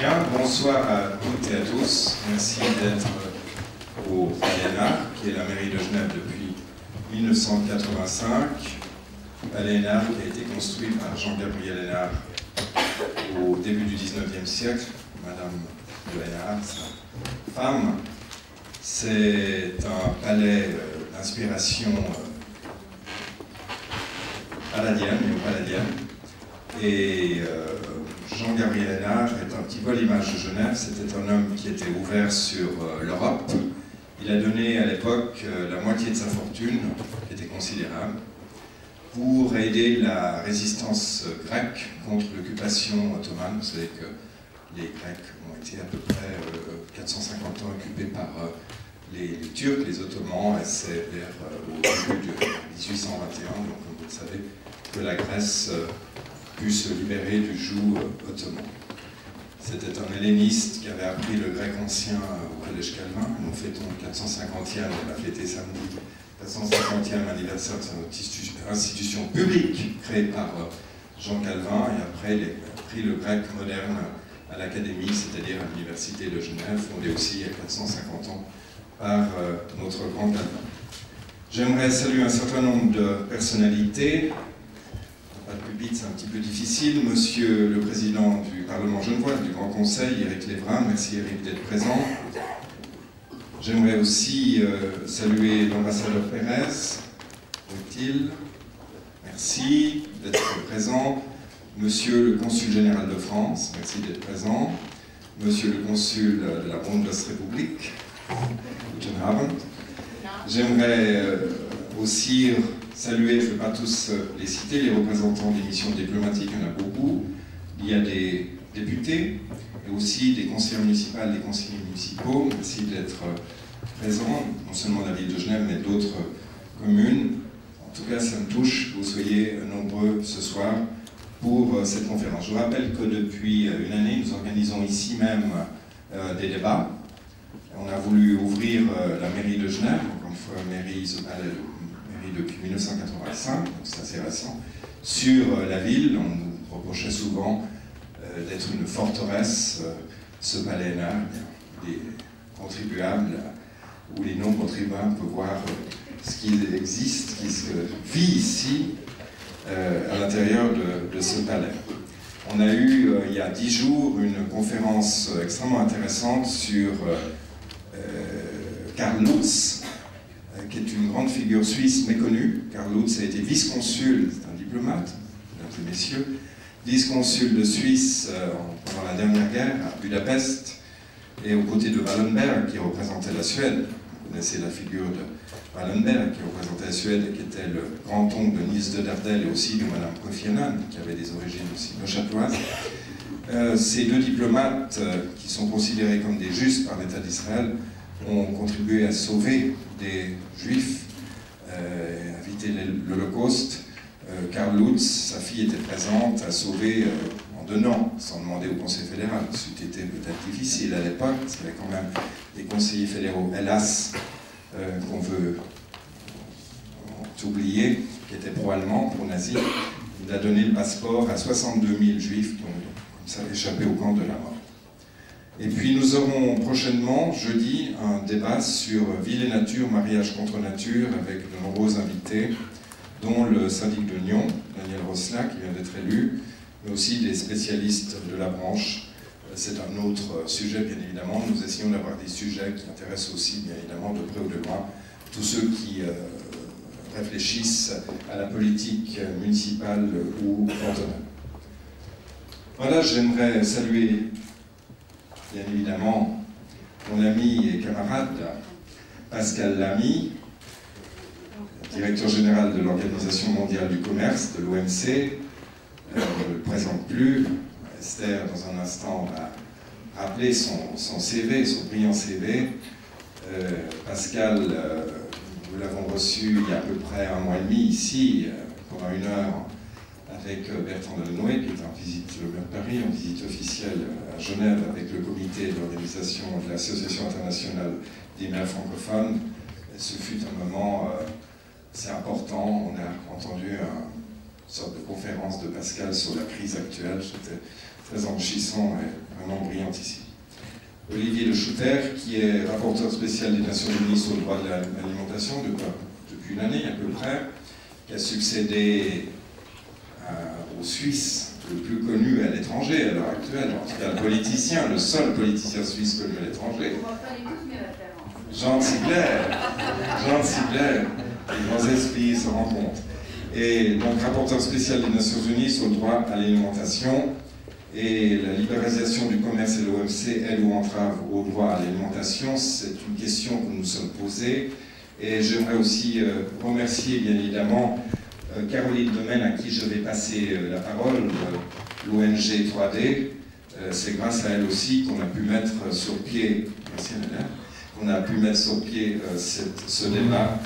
Bien, bonsoir à toutes et à tous. Merci d'être au Palais Hénard, qui est la mairie de Genève depuis 1985. Palais Hénard qui a été construit par Jean-Gabriel Hénard au début du 19e siècle. Madame de Hénard, sa femme. C'est un palais d'inspiration palladienne, néo-palladienne. Et Jean-Gabriel Hénard est un petit peu l'image de Genève. C'était un homme qui était ouvert sur l'Europe. Il a donné à l'époque la moitié de sa fortune, qui était considérable, pour aider la résistance grecque contre l'occupation ottomane. Vous savez que les Grecs ont été à peu près 450 ans occupés par les Turcs, les Ottomans, et c'est vers au début de 1821, donc comme vous le savez, que la Grèce pu se libérer du joug ottoman. C'était un helléniste qui avait appris le grec ancien au Collège Calvin. Nous fêtons le 450e, on l'a fêté samedi, 450e anniversaire de cette institution publique créée par Jean Calvin, et après il a appris le grec moderne à l'Académie, c'est-à-dire à l'Université de Genève, fondée aussi il y a 450 ans par notre grand Calvin. J'aimerais saluer un certain nombre de personnalités. Pas de pupitre, c'est un petit peu difficile. Monsieur le Président du Parlement genevois, du Grand Conseil, Éric Lévrin, merci Éric d'être présent. J'aimerais aussi saluer l'ambassadeur Pérez, utile. Merci d'être présent. Monsieur le Consul général de France, merci d'être présent. Monsieur le Consul de la Bundesrepublik, Guten Abend. J'aimerais aussi saluer, je ne vais pas tous les citer, les représentants des missions diplomatiques, il y en a beaucoup. Il y a des députés et aussi des conseillers municipaux, des conseillers municipaux. Merci d'être présents, non seulement de la ville de Genève, mais d'autres communes. En tout cas, ça me touche que vous soyez nombreux ce soir pour cette conférence. Je vous rappelle que depuis une année, nous organisons ici même des débats. On a voulu ouvrir la mairie de Genève, encore une fois, mairie depuis 1985, donc c'est assez récent, sur la ville. On nous reprochait souvent d'être une forteresse. Ce palais Hénard, les contribuables ou les non-contribuables peuvent voir ce qui existe, ce qui vit ici, à l'intérieur de ce palais. On a eu, il y a 10 jours, une conférence extrêmement intéressante sur Karl Lutz, qui est une grande figure suisse méconnue. Karl Lutz a été vice-consul, c'est un diplomate, mesdames et messieurs, vice-consul de Suisse pendant la dernière guerre à Budapest, et aux côtés de Wallenberg qui représentait la Suède. Vous connaissez la figure de Wallenberg qui représentait la Suède et qui était le grand-oncle de Niels de Dardel et aussi de Madame Kofi Annan, qui avait des origines aussi neuchâteloises. Ces deux diplomates, qui sont considérés comme des justes par l'État d'Israël, ont contribué à sauver des Juifs, éviter l'Holocauste. Karl Lutz, sa fille était présente, a sauvé en donnant, sans demander au Conseil fédéral. C'eût été peut-être difficile à l'époque, parce qu'il y avait quand même des conseillers fédéraux, hélas, qu'on veut oublier, qui étaient pro-allemands, pro-nazis. Il a donné le passeport à 62 000 Juifs qui ont, comme ça, échappé au camp de la mort. Et puis nous aurons prochainement, jeudi, un débat sur ville et nature, mariage contre nature, avec de nombreux invités, dont le syndic de Nyon, Daniel Rosselin, qui vient d'être élu, mais aussi des spécialistes de la branche. C'est un autre sujet, bien évidemment. Nous essayons d'avoir des sujets qui intéressent aussi, bien évidemment, de près ou de loin, tous ceux qui réfléchissent à la politique municipale ou cantonale. Voilà, j'aimerais saluer bien évidemment mon ami et camarade Pascal Lamy, directeur général de l'Organisation mondiale du commerce, de l'OMC. Je ne le présente plus. Esther, dans un instant, va rappeler son CV, son brillant CV. Pascal, nous l'avons reçu il y a à peu près un mois et demi ici, pendant 1 heure, avec Bertrand Delanoë, qui est en visite de Paris, en visite officielle à Genève, avec le comité de l'organisation de l'Association internationale des maires francophones. Et ce fut un moment assez important. On a entendu une sorte de conférence de Pascal sur la crise actuelle. J'étais très enrichissant et vraiment brillantissime. Olivier De Schutter, qui est rapporteur spécial des Nations Unies sur le droit de l'alimentation depuis une année à peu près, qui a succédé au Suisse le plus connu à l'étranger à l'heure actuelle, en tout cas le politicien, le seul politicien suisse connu à l'étranger. Jean Ziegler, les grands esprits se rencontrent. Et donc rapporteur spécial des Nations Unies sur le droit à l'alimentation et la libéralisation du commerce et l'OMC, aide ou entrave au droit à l'alimentation, c'est une question que nous nous sommes posées. Et j'aimerais aussi remercier bien évidemment Caroline Domaine, à qui je vais passer la parole, l'ONG 3D. C'est grâce à elle aussi qu'on a pu mettre sur pied, merci Madame, qu'on a pu mettre sur pied ce débat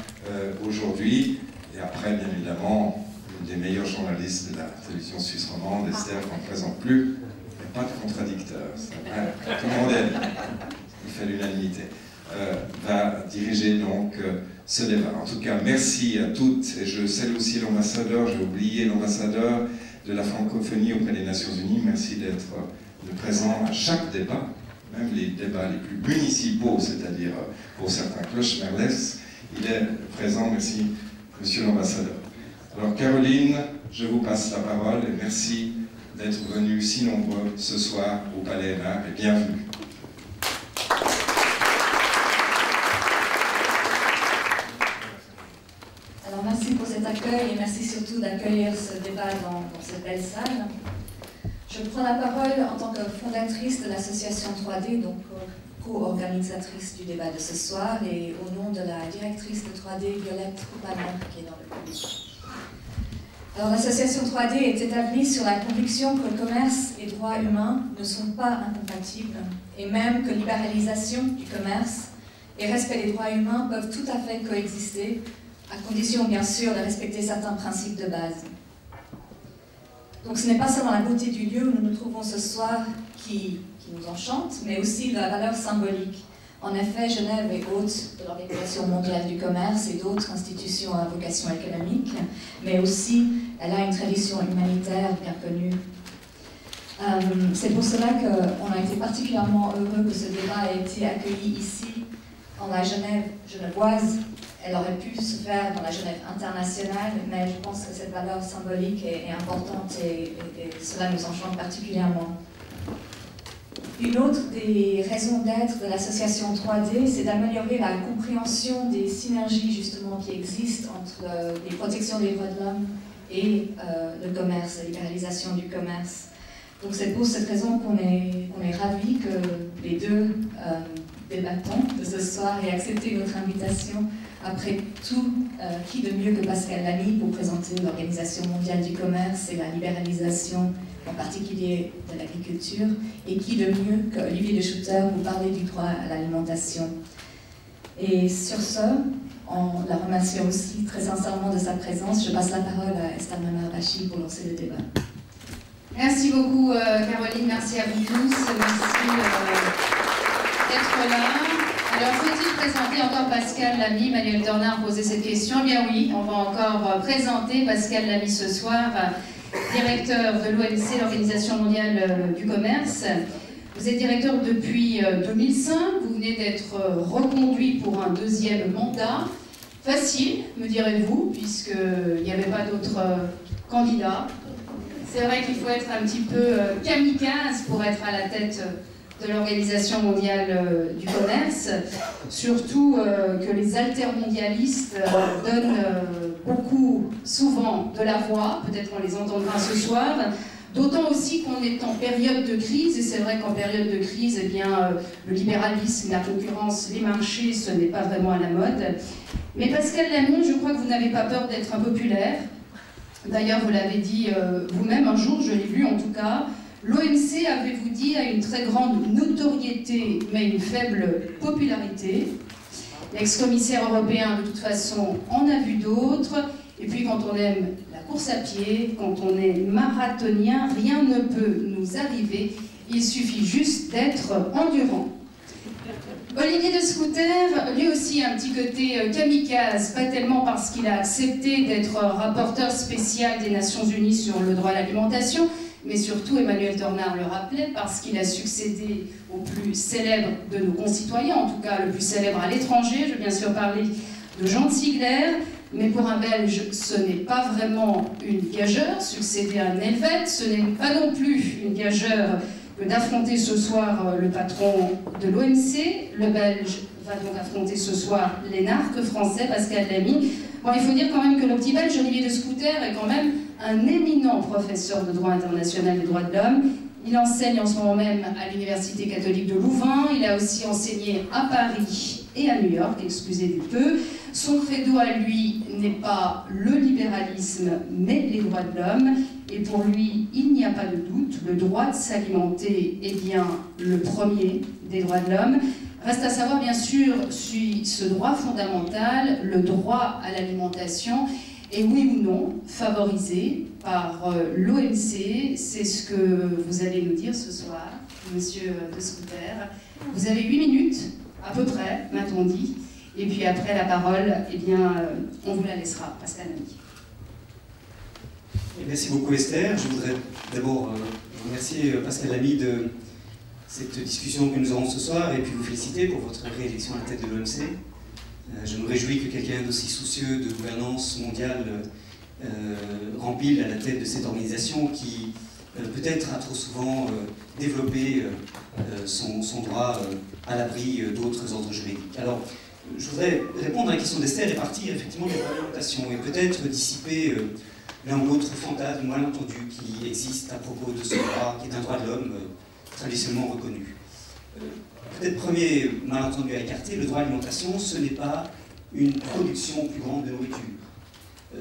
aujourd'hui. Et après, bien évidemment, une des meilleures journalistes de la télévision suisse romande, Esther, qu'on ne présente plus. Il n'y a pas de contradicteur, c'est vrai, tout le monde aime. Il fait l'unanimité. Va diriger donc ce débat. En tout cas, merci à toutes, et je salue aussi l'ambassadeur, j'ai oublié l'ambassadeur de la francophonie auprès des Nations Unies. Merci d'être présent à chaque débat, même les débats les plus municipaux, c'est-à-dire pour certains cloche-merles, il est présent. Merci, monsieur l'ambassadeur. Alors Caroline, je vous passe la parole et merci d'être venus si nombreux ce soir au Palais Hénard et bienvenue. Alors merci pour cet accueil et merci surtout d'accueillir ce débat dans cette belle salle. Je prends la parole en tant que fondatrice de l'association 3D, donc co-organisatrice du débat de ce soir, et au nom de la directrice de 3D, Violette Coupaner, qui est dans le public. Alors l'association 3D est établie sur la conviction que le commerce et droits humains ne sont pas incompatibles, et même que libéralisation du commerce et respect des droits humains peuvent tout à fait coexister, à condition bien sûr de respecter certains principes de base. Donc ce n'est pas seulement la beauté du lieu où nous nous trouvons ce soir qui nous enchante, mais aussi la valeur symbolique. En effet, Genève est hôte de l'Organisation mondiale du commerce et d'autres institutions à vocation économique, mais aussi elle a une tradition humanitaire bien connue. C'est pour cela qu'on a été particulièrement heureux que ce débat ait été accueilli ici, en la Genève genevoise. Elle aurait pu se faire dans la Genève internationale, mais je pense que cette valeur symbolique est importante et cela nous enchante particulièrement. Une autre des raisons d'être de l'association 3D, c'est d'améliorer la compréhension des synergies justement qui existent entre les protections des droits de l'homme et le commerce, la libéralisation du commerce. Donc c'est pour cette raison qu'on est ravis que les deux débattons de ce soir et accepté notre invitation. Après tout, qui de mieux que Pascal Lamy pour présenter l'Organisation mondiale du commerce et la libéralisation, en particulier de l'agriculture, et qui de mieux qu'Olivier De Schutter pour parler du droit à l'alimentation. Et sur ce, en la remerciant aussi très sincèrement de sa présence, je passe la parole à Esther Mamar-Bachi pour lancer le débat. Merci beaucoup Caroline, merci à vous tous, merci d'être là. Alors, faut-il présenter encore Pascal Lamy? Manuel Dornin a posé cette question. Eh bien oui, on va encore présenter Pascal Lamy ce soir, directeur de l'OMC, l'Organisation mondiale du commerce. Vous êtes directeur depuis 2005, vous venez d'être reconduit pour un deuxième mandat. Facile, me direz-vous, puisqu'il n'y avait pas d'autres candidats. C'est vrai qu'il faut être un petit peu kamikaze pour être à la tête de l'Organisation mondiale du commerce, surtout que les altermondialistes donnent beaucoup, souvent, de la voix, peut-être on les entendra ce soir, d'autant aussi qu'on est en période de crise, et c'est vrai qu'en période de crise, eh bien, le libéralisme, la concurrence, les marchés, ce n'est pas vraiment à la mode. Mais Pascal Lamy, je crois que vous n'avez pas peur d'être impopulaire. D'ailleurs, vous l'avez dit vous-même un jour, je l'ai lu en tout cas, l'OMC, avez-vous dit, a une très grande notoriété, mais une faible popularité. L'ex-commissaire européen, de toute façon, en a vu d'autres. Et puis, quand on aime la course à pied, quand on est marathonien, rien ne peut nous arriver. Il suffit juste d'être endurant. Olivier De Schutter, lui aussi un petit côté kamikaze, pas tellement parce qu'il a accepté d'être rapporteur spécial des Nations Unies sur le droit à l'alimentation, mais surtout Emmanuel Tornard le rappelait, parce qu'il a succédé au plus célèbre de nos concitoyens, en tout cas le plus célèbre à l'étranger. Je veux bien sûr parler de Jean Ziegler, mais pour un Belge, ce n'est pas vraiment une gageure, succéder à un Helvète, ce n'est pas non plus une gageure que d'affronter ce soir le patron de l'OMC. Le Belge va donc affronter ce soir l'énarque français, Pascal Lamy. Bon, il faut dire quand même que le petit Belge, Olivier de Scouters, est quand même un éminent professeur de droit international et des droits de l'homme. Il enseigne en ce moment même à l'Université catholique de Louvain. Il a aussi enseigné à Paris et à New York, excusez du peu. Son credo à lui n'est pas le libéralisme, mais les droits de l'homme. Et pour lui, il n'y a pas de doute, le droit de s'alimenter est bien le premier des droits de l'homme. Reste à savoir, bien sûr, si ce droit fondamental, le droit à l'alimentation, est oui ou non favorisé par l'OMC. C'est ce que vous allez nous dire ce soir, monsieur de Scouters. Vous avez 8 minutes, à peu près, m'a-t-on dit. Et puis après la parole, eh bien, on vous la laissera, Pascal Lamy. Merci beaucoup Esther. Je voudrais d'abord remercier Pascal Lamy de cette discussion que nous aurons ce soir et puis vous féliciter pour votre réélection à la tête de l'OMC. Je me réjouis que quelqu'un d'aussi soucieux de gouvernance mondiale rempile à la tête de cette organisation qui peut-être a trop souvent développé son droit à l'abri d'autres ordres juridiques. Alors, je voudrais répondre à la question d'Esther et partir effectivement de l'alimentation et peut-être dissiper l'un ou l'autre fantasme malentendu qui existe à propos de ce droit qui est un droit de l'homme traditionnellement reconnu. Peut-être premier malentendu à écarter, le droit à l'alimentation, ce n'est pas une production plus grande de nourriture.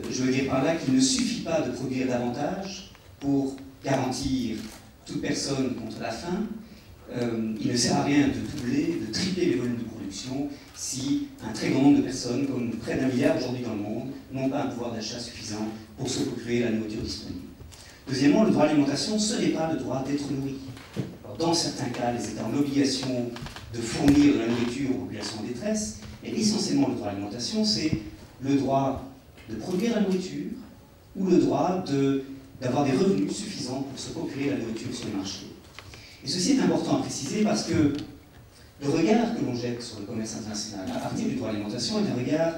Je veux dire par là qu'il ne suffit pas de produire davantage pour garantir toute personne contre la faim. Il ne sert à rien de doubler, de tripler les volumes de production si un très grand nombre de personnes, comme près d'1 milliard aujourd'hui dans le monde, n'ont pas un pouvoir d'achat suffisant pour se procurer la nourriture disponible. Deuxièmement, le droit à l'alimentation, ce n'est pas le droit d'être nourri. Alors, dans certains cas, les États ont l'obligation de fournir de la nourriture aux populations en détresse, mais essentiellement le droit à l'alimentation, c'est le droit de produire la nourriture ou le droit d'avoir des revenus suffisants pour se procurer la nourriture sur le marché. Et ceci est important à préciser parce que le regard que l'on jette sur le commerce international à partir du droit à l'alimentation est un regard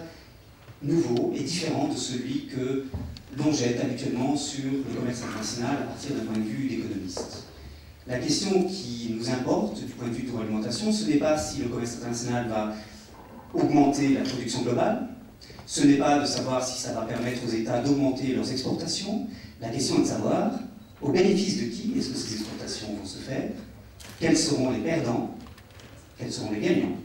nouveau et différent de celui que l'on jette habituellement sur le commerce international à partir d'un point de vue d'économiste. La question qui nous importe du point de vue du droit à l'alimentation, ce n'est pas si le commerce international va augmenter la production globale, ce n'est pas de savoir si ça va permettre aux États d'augmenter leurs exportations. La question est de savoir au bénéfice de qui est-ce que ces exportations vont se faire, quels seront les perdants, quels seront les gagnants,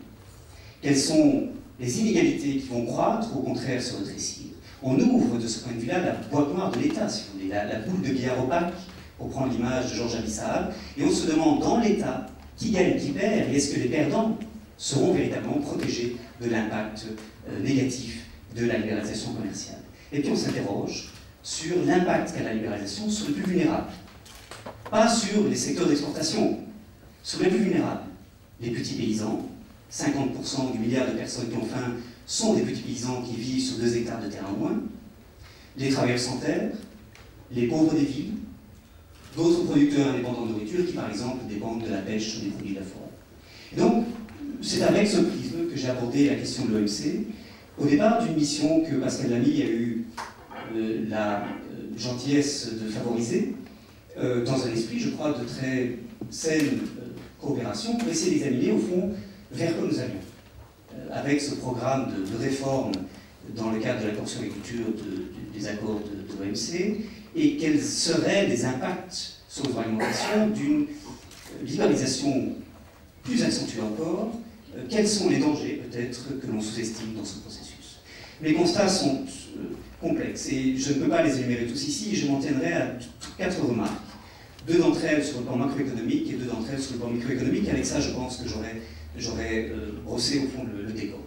quelles sont les inégalités qui vont croître ou au contraire se rétrécir. On ouvre de ce point de vue-là la boîte noire de l'État, si vous voulez, la boule de billard opaque, pour prendre l'image de Georges Abissal, et on se demande dans l'État qui gagne, qui perd, et est-ce que les perdants seront véritablement protégés de l'impact négatif de la libéralisation commerciale. Et puis on s'interroge sur l'impact qu'a la libéralisation sur les plus vulnérables. Pas sur les secteurs d'exportation, sur les plus vulnérables. Les petits paysans, 50% du milliard de personnes qui ont faim sont des petits paysans qui vivent sur 2 hectares de terre en moins. Les travailleurs sans terre, les pauvres des villes, d'autres producteurs indépendants de nourriture qui par exemple dépendent de la pêche ou des produits de la forêt. Et donc, c'est avec ce prisme que j'ai abordé la question de l'OMC, au départ d'une mission que Pascal Lamy a eu la gentillesse de favoriser, dans un esprit, je crois, de très saine coopération, pour essayer d'examiner, au fond, vers quoi nous allions. Avec ce programme de réforme dans le cadre de l'accord sur l'agriculture des accords de l'OMC, et quels seraient les impacts sur le droit à l'alimentation d'une libéralisation plus accentuée encore, quels sont les dangers peut-être que l'on sous-estime dans ce processus. Les constats sont complexes et je ne peux pas les énumérer tous ici, je m'en tiendrai à 4 remarques. 2 d'entre elles sur le plan macroéconomique et 2 d'entre elles sur le plan microéconomique. Avec ça, je pense que j'aurais brossé au fond le décor.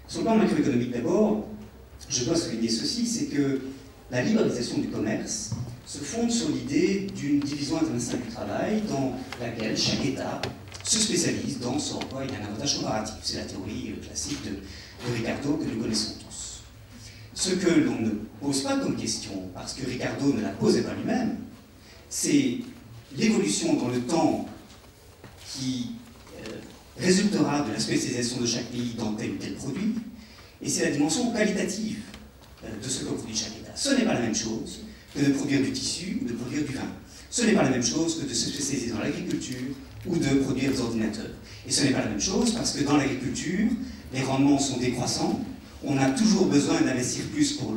Sur le plan macroéconomique d'abord, je dois souligner ceci, c'est que la libéralisation du commerce se fonde sur l'idée d'une division internationale du travail dans laquelle chaque État se spécialise dans ce en quoi il y a un avantage comparatif. C'est la théorie classique de Ricardo que nous connaissons tous. Ce que l'on ne pose pas comme question, parce que Ricardo ne la posait pas lui-même, c'est l'évolution dans le temps qui résultera de la spécialisation de chaque pays dans tel ou tel produit, et c'est la dimension qualitative de ce que produit chaque État. Ce n'est pas la même chose que de produire du tissu ou de produire du vin. Ce n'est pas la même chose que de se spécialiser dans l'agriculture ou de produire des ordinateurs. Et ce n'est pas la même chose parce que dans l'agriculture, les rendements sont décroissants, on a toujours besoin d'investir plus pour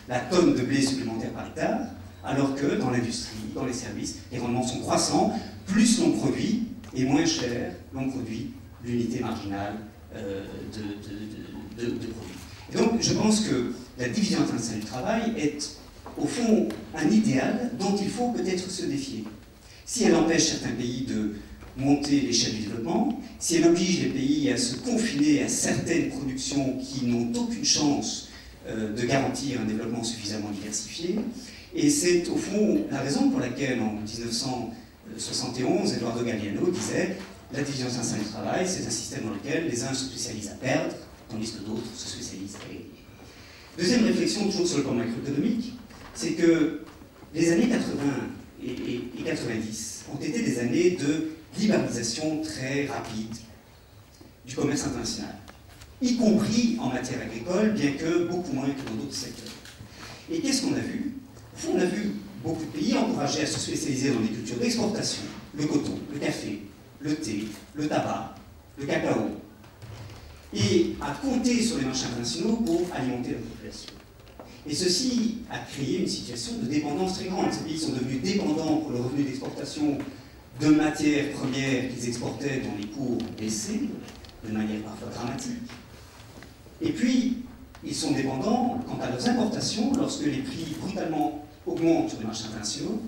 la tonne de blé supplémentaire par hectare, alors que dans l'industrie, dans les services, les rendements sont croissants, plus l'on produit, et moins cher l'on produit l'unité marginale de produit. Et donc, je pense que la division internationale du travail est, au fond, un idéal dont il faut peut-être se défier. Si elle empêche certains pays de monter l'échelle du développement, si elle oblige les pays à se confiner à certaines productions qui n'ont aucune chance de garantir un développement suffisamment diversifié, et c'est, au fond, la raison pour laquelle, en 1971, Eduardo Galeano disait « La division internationale du travail, c'est un système dans lequel les uns se spécialisent à perdre, tandis que d'autres se spécialisent à gagner. » Deuxième réflexion, toujours sur le plan macroéconomique, c'est que les années 80 et 90 ont été des années de libéralisation très rapide du commerce international, y compris en matière agricole, bien que beaucoup moins que dans d'autres secteurs. Et qu'est-ce qu'on a vu? On a vu beaucoup de pays encouragés à se spécialiser dans des cultures d'exportation, le coton, le café, le thé, le tabac, le cacao, et à compter sur les marchés internationaux pour alimenter la population. Et ceci a créé une situation de dépendance très grande. Ces pays sont devenus dépendants pour le revenu d'exportation de matières premières qu'ils exportaient dont les cours ont baissé de manière parfois dramatique. Et puis, ils sont dépendants quant à leurs importations lorsque les prix brutalement augmentent sur les marchés internationaux.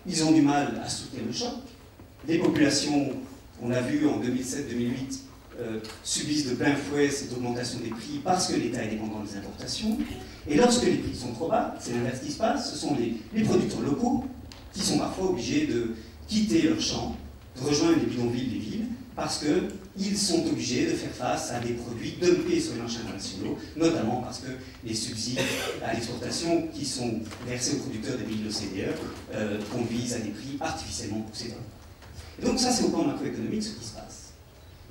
Ils ont du mal à soutenir le choc. Les populations, on l'a vu en 2007-2008, subissent de plein fouet cette augmentation des prix parce que l'État est dépendant des importations. Et lorsque les prix sont trop bas, c'est l'inverse qui se passe, ce sont les producteurs locaux qui sont parfois obligés de quitter leurs champs, de rejoindre les bidonvilles des villes, parce qu'ils sont obligés de faire face à des produits dumpés sur les marchés internationaux, notamment parce que les subsides à l'exportation qui sont versés aux producteurs des pays de l'OCDE conduisent à des prix artificiellement poussés dans le bas. Et donc ça, c'est au plan macroéconomique ce qui se passe.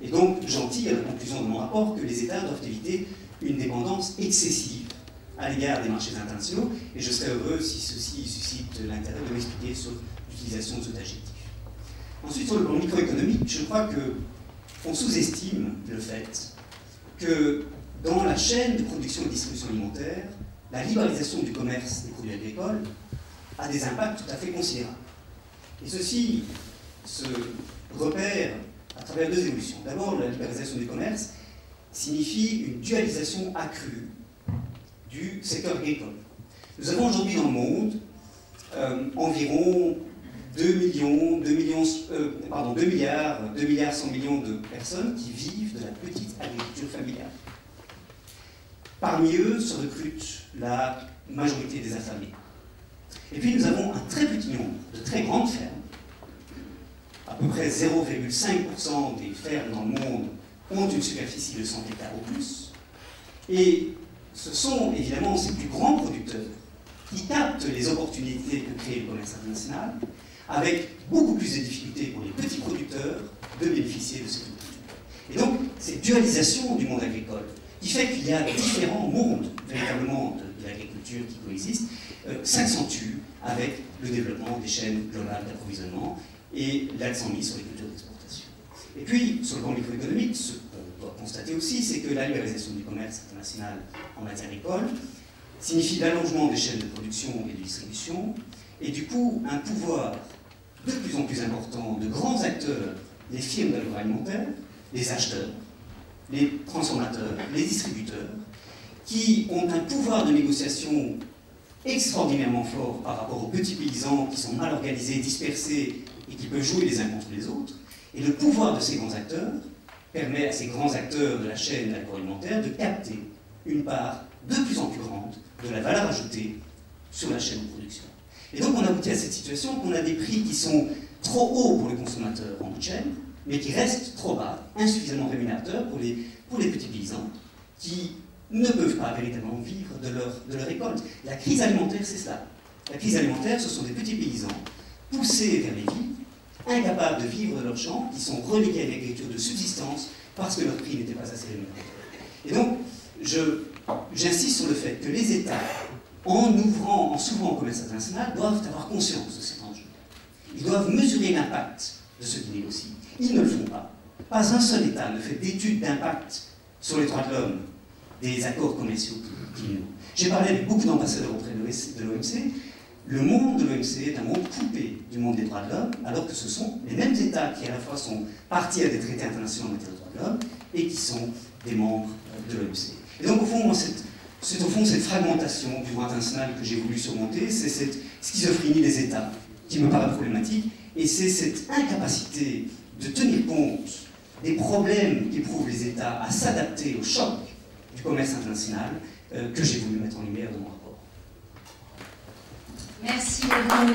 Et donc, j'en tire la conclusion de mon rapport que les États doivent éviter une dépendance excessive à l'égard des marchés internationaux, et je serais heureux si ceci suscite l'intérêt de m'expliquer sur l'utilisation de cet adjectif. Ensuite, sur le plan microéconomique, je crois qu'on sous-estime le fait que dans la chaîne de production et de distribution alimentaire, la libéralisation du commerce des produits agricoles a des impacts tout à fait considérables. Et ceci se repère à travers deux évolutions. D'abord, la libéralisation du commerce signifie une dualisation accrue du secteur agricole. Nous avons aujourd'hui dans le monde environ 2 milliards 100 millions de personnes qui vivent de la petite agriculture familiale. Parmi eux se recrute la majorité des affamés. Et puis nous avons un très petit nombre de très grandes fermes. À peu près 0,5% des fermes dans le monde ont une superficie de 100 hectares ou plus. Et ce sont évidemment ces plus grands producteurs qui captent les opportunités que crée le commerce international, avec beaucoup plus de difficultés pour les petits producteurs de bénéficier de cette culture. Et donc, cette dualisation du monde agricole, qui fait qu'il y a différents mondes, véritablement, de l'agriculture qui coexistent, s'accentue avec le développement des chaînes globales d'approvisionnement et l'accent mis sur les cultures d'exportation. Et puis, sur le plan microéconomique, ce qu'on doit constater aussi, c'est que la libéralisation du commerce international en matière agricole signifie l'allongement des chaînes de production et de distribution, et du coup, un pouvoir de plus en plus important de grands acteurs, les firmes d'agroalimentaire, les acheteurs, les transformateurs, les distributeurs, qui ont un pouvoir de négociation extraordinairement fort par rapport aux petits paysans qui sont mal organisés, dispersés et qui peuvent jouer les uns contre les autres. Et le pouvoir de ces grands acteurs permet à ces grands acteurs de la chaîne agroalimentaire de capter une part de plus en plus grande de la valeur ajoutée sur la chaîne de production. Et donc on aboutit à cette situation qu'on a des prix qui sont trop hauts pour le consommateur en bout de chaîne, mais qui restent trop bas, insuffisamment rémunérateurs pour les petits paysans qui ne peuvent pas véritablement vivre de leur récolte. La crise alimentaire, c'est cela. La crise alimentaire, ce sont des petits paysans poussés vers les villes, incapables de vivre de leurs champs, qui sont relégués à une agriculture de subsistance parce que leur prix n'était pas assez rémunéré. Et donc, j'insiste sur le fait que les États, en s'ouvrant au commerce international, doivent avoir conscience de cet enjeu. Ils doivent mesurer l'impact de ce qu'ils négocient. Ils ne le font pas. Pas un seul État ne fait d'études d'impact sur les droits de l'homme des accords commerciaux qu'ils nouent. J'ai parlé avec beaucoup d'ambassadeurs auprès de l'OMC. Le monde de l'OMC est un monde coupé du monde des droits de l'homme, alors que ce sont les mêmes États qui à la fois sont partis à des traités internationaux en matière de droits de l'homme et qui sont des membres de l'OMC. Et donc au fond, moi, c'est au fond cette fragmentation du droit international que j'ai voulu surmonter, c'est cette schizophrénie des États qui me paraît problématique, et c'est cette incapacité de tenir compte des problèmes qu'éprouvent les États à s'adapter au choc du commerce international que j'ai voulu mettre en lumière dans mon rapport. Merci beaucoup.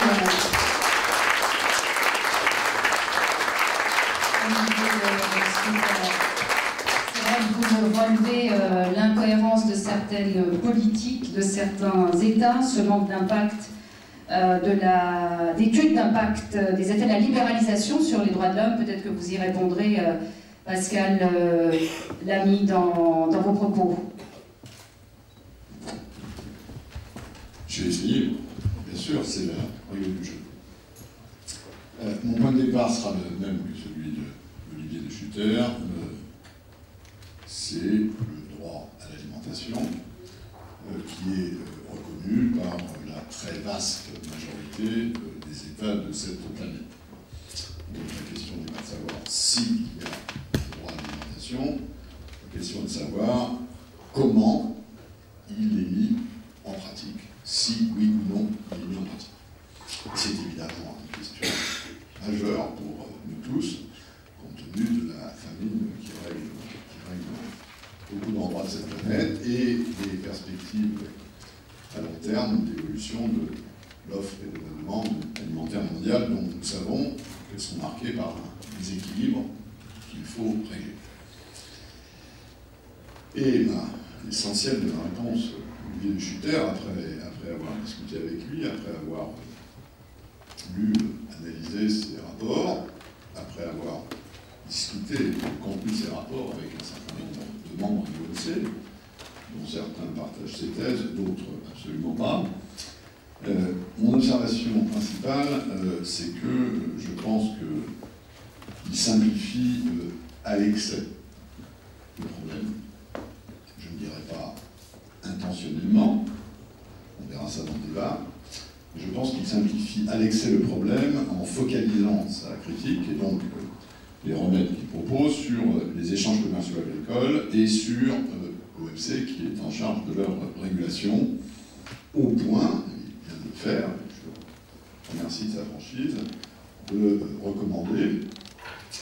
C'est vrai que vous relevez l'incohérence de certaines politiques, de certains États, ce manque d'impact d'études d'impact des effets de la libéralisation sur les droits de l'homme. Peut-être que vous y répondrez, Pascal Lamy, dans vos propos. Je vais essayer, bien sûr, c'est la règle du jeu. Mon point de départ sera le même que celui d'Olivier de Schutter. C'est le droit à l'alimentation qui est reconnu par la très vaste majorité des États de cette planète. Donc la question n'est pas de savoir s'il y a le droit à l'alimentation, la question est de savoir comment il est mis en pratique, si oui ou non il est mis en pratique. C'est évidemment une question majeure pour nous tous, compte tenu de la famine qui règne beaucoup d'endroits de cette planète et des perspectives à long terme d'évolution de l'offre et de la demande alimentaire mondiale, dont nous savons qu'elles sont marquées par un déséquilibre qu'il faut régler. Et l'essentiel de ma réponse, Olivier de Schutter, après avoir discuté avec lui, après avoir lu, analysé ses rapports, après avoir discuté du contenu de ces rapports avec un certain nombre de membres de l'OMC, dont certains partagent ces thèses, d'autres absolument pas. Mon observation principale, c'est que je pense qu'il simplifie à l'excès le problème. Je ne dirais pas intentionnellement, on verra ça dans le débat. Je pense qu'il simplifie à l'excès le problème en focalisant sa critique et donc les remèdes qu'il propose sur les échanges commerciaux agricoles et sur l'OMC qui est en charge de leur régulation, au point, il vient de le faire, je remercie de sa franchise, de recommander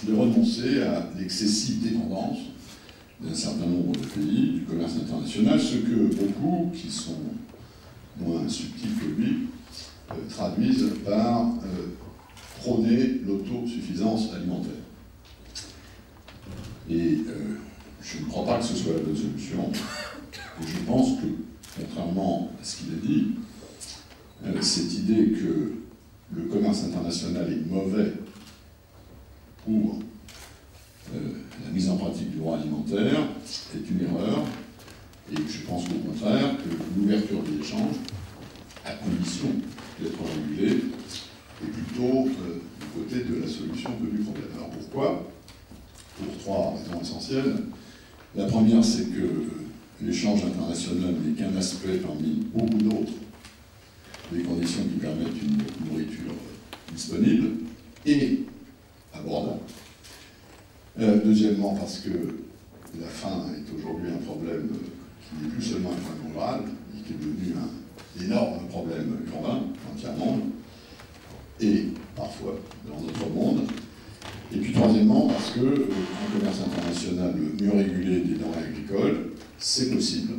de renoncer à l'excessive dépendance d'un certain nombre de pays du commerce international, ce que beaucoup, qui sont moins subtils que lui, traduisent par prôner l'autosuffisance alimentaire. Et je ne crois pas que ce soit la bonne solution. Et je pense que, contrairement à ce qu'il a dit, cette idée que le commerce international est mauvais pour la mise en pratique du droit alimentaire est une erreur. Et je pense qu'au contraire, que l'ouverture des échanges, à condition d'être régulée, est plutôt du côté de la solution que du problème. Alors pourquoi ? Pour trois raisons essentielles. La première, c'est que l'échange international n'est qu'un aspect parmi beaucoup d'autres des conditions qui permettent une nourriture disponible et abordable. Deuxièmement, parce que la faim est aujourd'hui un problème qui n'est plus seulement un problème rural, mais qui est devenu un énorme problème urbain, entièrement, et parfois dans notre monde. Et puis troisièmement, parce que un commerce international mieux régulé des denrées agricoles, c'est possible,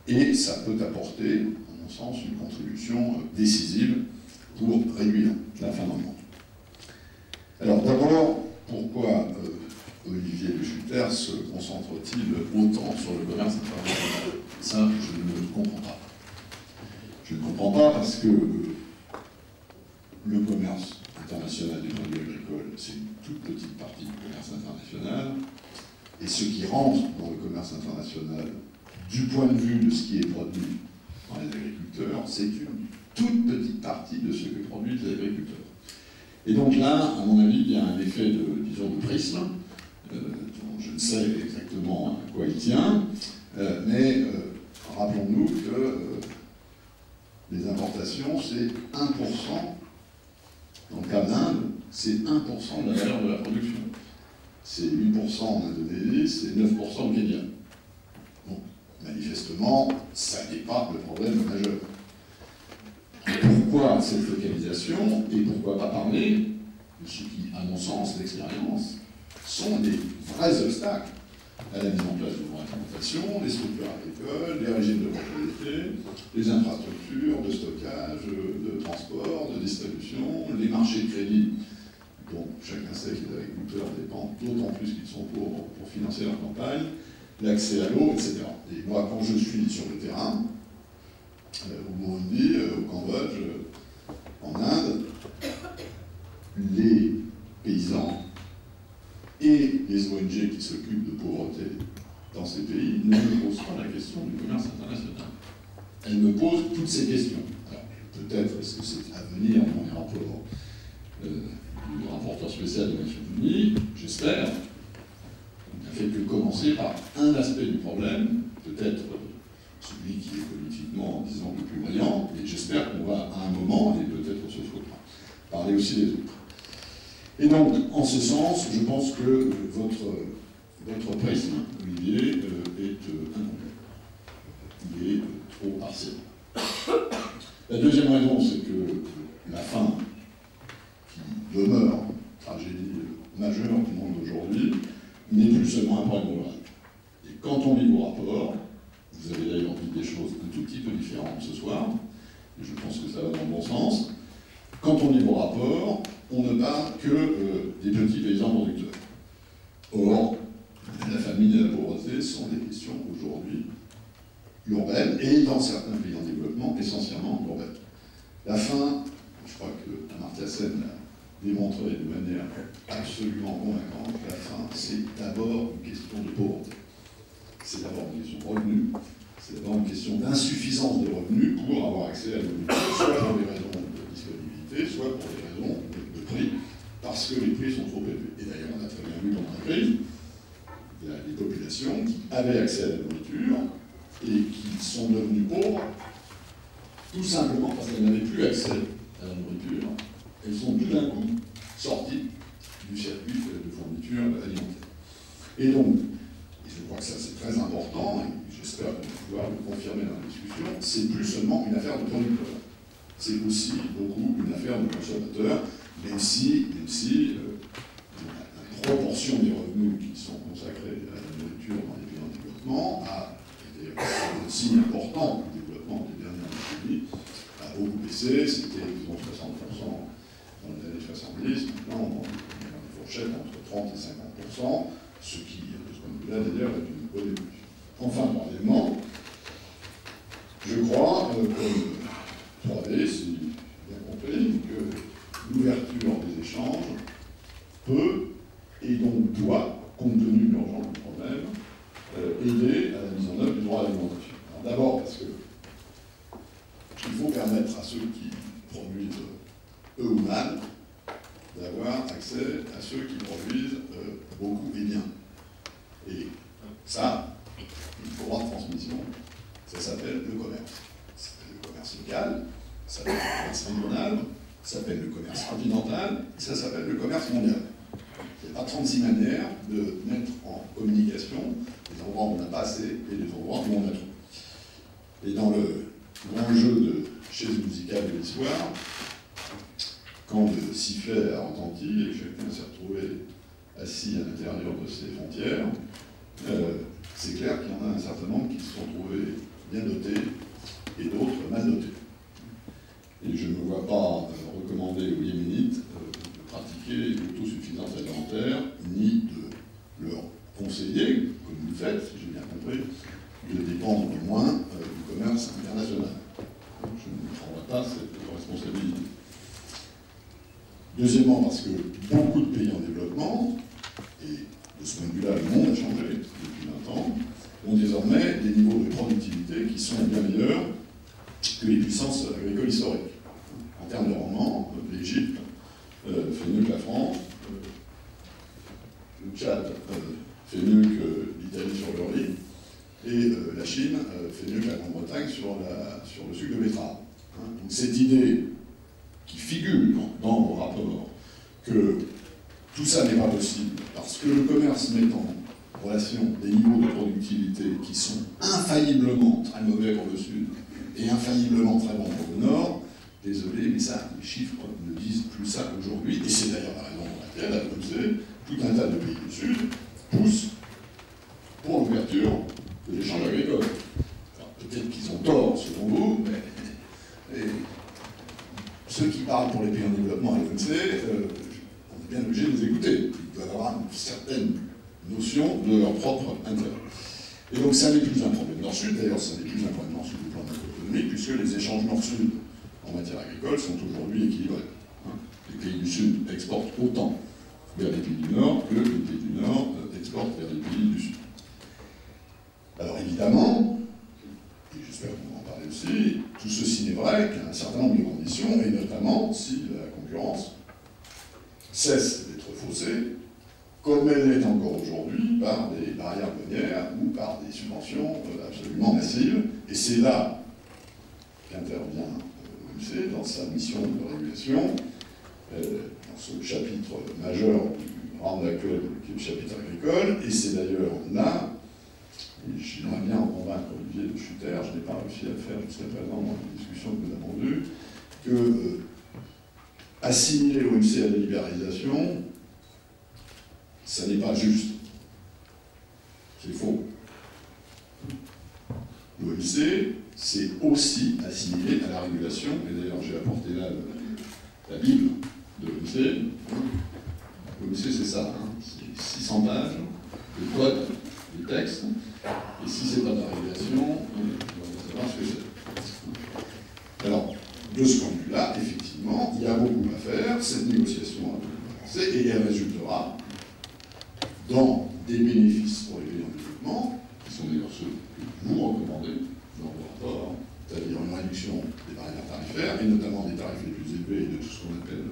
et ça peut apporter, à mon sens, une contribution décisive pour réduire la faim dans le monde. Alors d'abord, pourquoi Olivier de Schutter se concentre-t-il autant sur le commerce international? Ça, je ne comprends pas. Je ne comprends pas parce que le commerce international des produits agricoles, c'est une toute petite partie du commerce international. Et ce qui rentre dans le commerce international, du point de vue de ce qui est produit par les agriculteurs, c'est une toute petite partie de ce que produisent les agriculteurs. Et donc là, à mon avis, il y a un effet de, disons, de prisme, dont je ne sais exactement à quoi il tient, mais rappelons-nous que les importations, c'est 1%, dans le cas d'Inde, c'est 1% de la valeur de la production. C'est 8% en Indonésie, c'est 9% au Kenya. Bon, manifestement, ça n'est pas le problème majeur. Pourquoi cette focalisation et pourquoi pas parler de ce qui, à mon sens, l'expérience, sont des vrais obstacles à la mise en place d'une réglementation, les structures agricoles, les régimes de propriété, les infrastructures de stockage, de transport, de distribution, les marchés de crédit, dont chacun sait que les agriculteurs dépendent d'autant plus qu'ils sont pauvres pour financer leur campagne, l'accès à l'eau, etc. Et moi, quand je suis sur le terrain, au Burundi, au Cambodge, en Inde, les paysans et les ONG qui s'occupent de pauvreté dans ces pays ne me posent pas la question du commerce international. Elles me posent toutes ces questions. Alors, peut-être est-ce que c'est à venir dans les rapports du rapporteur spécial des Nations Unies, j'espère. On n'a fait que commencer par un aspect du problème, peut-être celui qui est politiquement, disons, le plus brillant, et j'espère qu'on va à un moment, et peut-être ce faudra, parler aussi des autres. Et donc, en ce sens, je pense que votre prisme, Olivier, est incomplet. Il est trop partiel. La deuxième raison, c'est que la faim, qui demeure une tragédie majeure du monde d'aujourd'hui, n'est plus seulement un problème global. Et quand on lit vos rapports, vous avez d'ailleurs dit des choses un tout petit peu différentes ce soir, et je pense que ça va dans le bon sens. Quand on lit vos rapports, on ne parle que des petits paysans producteurs. Or, la famine et la pauvreté sont des questions aujourd'hui urbaines, et dans certains pays en développement, essentiellement urbaines. La faim, je crois que Amartya Sen l'a démontré de manière absolument convaincante, la faim, c'est d'abord une question de pauvreté. C'est d'abord une question de revenus, c'est d'abord une question d'insuffisance de revenus pour avoir accès à la nourriture, soit pour des raisons de disponibilité, soit pour des raisons de prix, parce que les prix sont trop élevés. Et d'ailleurs, on a très bien vu pendant la crise, il y a des populations qui avaient accès à la nourriture et qui sont devenues pauvres, tout simplement parce qu'elles n'avaient plus accès à la nourriture. Elles sont tout d'un coup sorties du circuit de fourniture alimentaire. Et donc, je crois que ça c'est très important, et j'espère qu'on va pouvoir le confirmer dans la discussion, c'est plus seulement une affaire de producteurs. C'est aussi beaucoup une affaire de consommateurs, même si la proportion des revenus qui sont consacrés à la nourriture dans les pays en développement a été un signe important du développement des dernières décennies, a beaucoup baissé, c'était disons 60% dans les années 70, maintenant on est dans une fourchette entre 30 et 50%, ce qui, de ce point de vue-là, d'ailleurs, est une bonne évolution. Enfin, troisièmement, je crois, comme 3D, c'est bien compris, que l'ouverture des échanges peut, et donc doit, compte tenu de l'urgence du problème, aider à la mise en œuvre du droit à l'alimentation. D'abord parce que il faut permettre à ceux qui produisent eux ou mal d'avoir accès à ceux qui produisent beaucoup et bien. Et ça, le droit de transmission, ça s'appelle le commerce. Ça s'appelle le commerce local, ça s'appelle le commerce régional, ça s'appelle le commerce continental, et ça s'appelle le commerce mondial. Il n'y a pas 36 manières de mettre en communication les endroits où on n'a pas assez et les endroits où on a trop. Et dans le grand jeu de chaise musicale de l'histoire, quand le sifflet a retenti et que chacun s'est retrouvé assis à l'intérieur de ses frontières, c'est clair qu'il y en a un certain nombre qui se sont trouvés bien dotés et d'autres mal dotés. Et je ne me vois pas recommander aux Yéménites de pratiquer l'autosuffisance alimentaire, ni de leur conseiller, comme vous le faites, si j'ai bien compris, de dépendre moins du commerce international. Donc, je ne prendrai pas cette responsabilité. Deuxièmement, parce que beaucoup de pays en développement, et de ce point de vue-là, le monde a changé depuis 20 ans, ont désormais des niveaux de productivité qui sont bien meilleurs que les puissances agricoles historiques. En termes de rendement, l'Égypte fait mieux que la France, le Tchad fait mieux que l'Italie sur le riz, et la Chine fait mieux que la Grande-Bretagne sur le sucre de betterave. Donc cette idée qui figure dans vos rapports que tout ça n'est pas possible parce que le commerce met en relation des niveaux de productivité qui sont infailliblement très mauvais pour le Sud et infailliblement très bons pour le Nord, désolé, mais ça, les chiffres ne disent plus ça aujourd'hui, et c'est d'ailleurs la raison pour laquelle, à l'OMC, tout un tas de pays du Sud poussent pour l'ouverture de l'échange agricole. Peut-être qu'ils ont tort, selon vous, mais ceux qui parlent pour les pays en développement à l'OMC, on est bien obligé de les écouter. Ils doivent avoir une certaine notion de leur propre intérêt. Et donc ça n'est plus un problème Nord-Sud, d'ailleurs ça n'est plus un problème Nord-Sud du plan macroéconomique, puisque les échanges Nord-Sud en matière agricole sont aujourd'hui équilibrés. Les pays du Sud exportent autant vers les pays du Nord que les pays du Nord exportent vers les pays du Sud. Alors évidemment, et j'espère qu'on va en parler aussi, tout ceci n'est vrai qu'à un certain nombre de conditions, et notamment si la concurrence cesse d'être faussée, comme elle l'est encore aujourd'hui, par des barrières douanières ou par des subventions absolument massives. Et c'est là qu'intervient l'OMC dans sa mission de régulation, dans ce chapitre majeur du round actuel, qui est le chapitre agricole. Et c'est d'ailleurs là, et j'aimerais bien en convaincre Olivier de Schutter, je n'ai pas réussi à le faire jusqu'à présent dans les discussions que nous avons eues, que assimiler l'OMC à la libéralisation, ça n'est pas juste. C'est faux. L'OMC, c'est aussi assimilé à la régulation, et d'ailleurs j'ai apporté là la Bible de l'OMC. L'OMC c'est ça, c'est 600 pages de code, de texte, et si c'est pas de la régulation, on va savoir ce que c'est. Alors, de ce point de vue-là, effectivement, il y a beaucoup à faire, cette négociation a beaucoup avancé, et elle résultera dans des bénéfices pour les pays en développement, qui sont d'ailleurs ceux que vous recommandez dans vos rapports, c'est-à-dire une réduction des barrières tarifaires, et notamment des tarifs les plus élevés et de tout ce qu'on appelle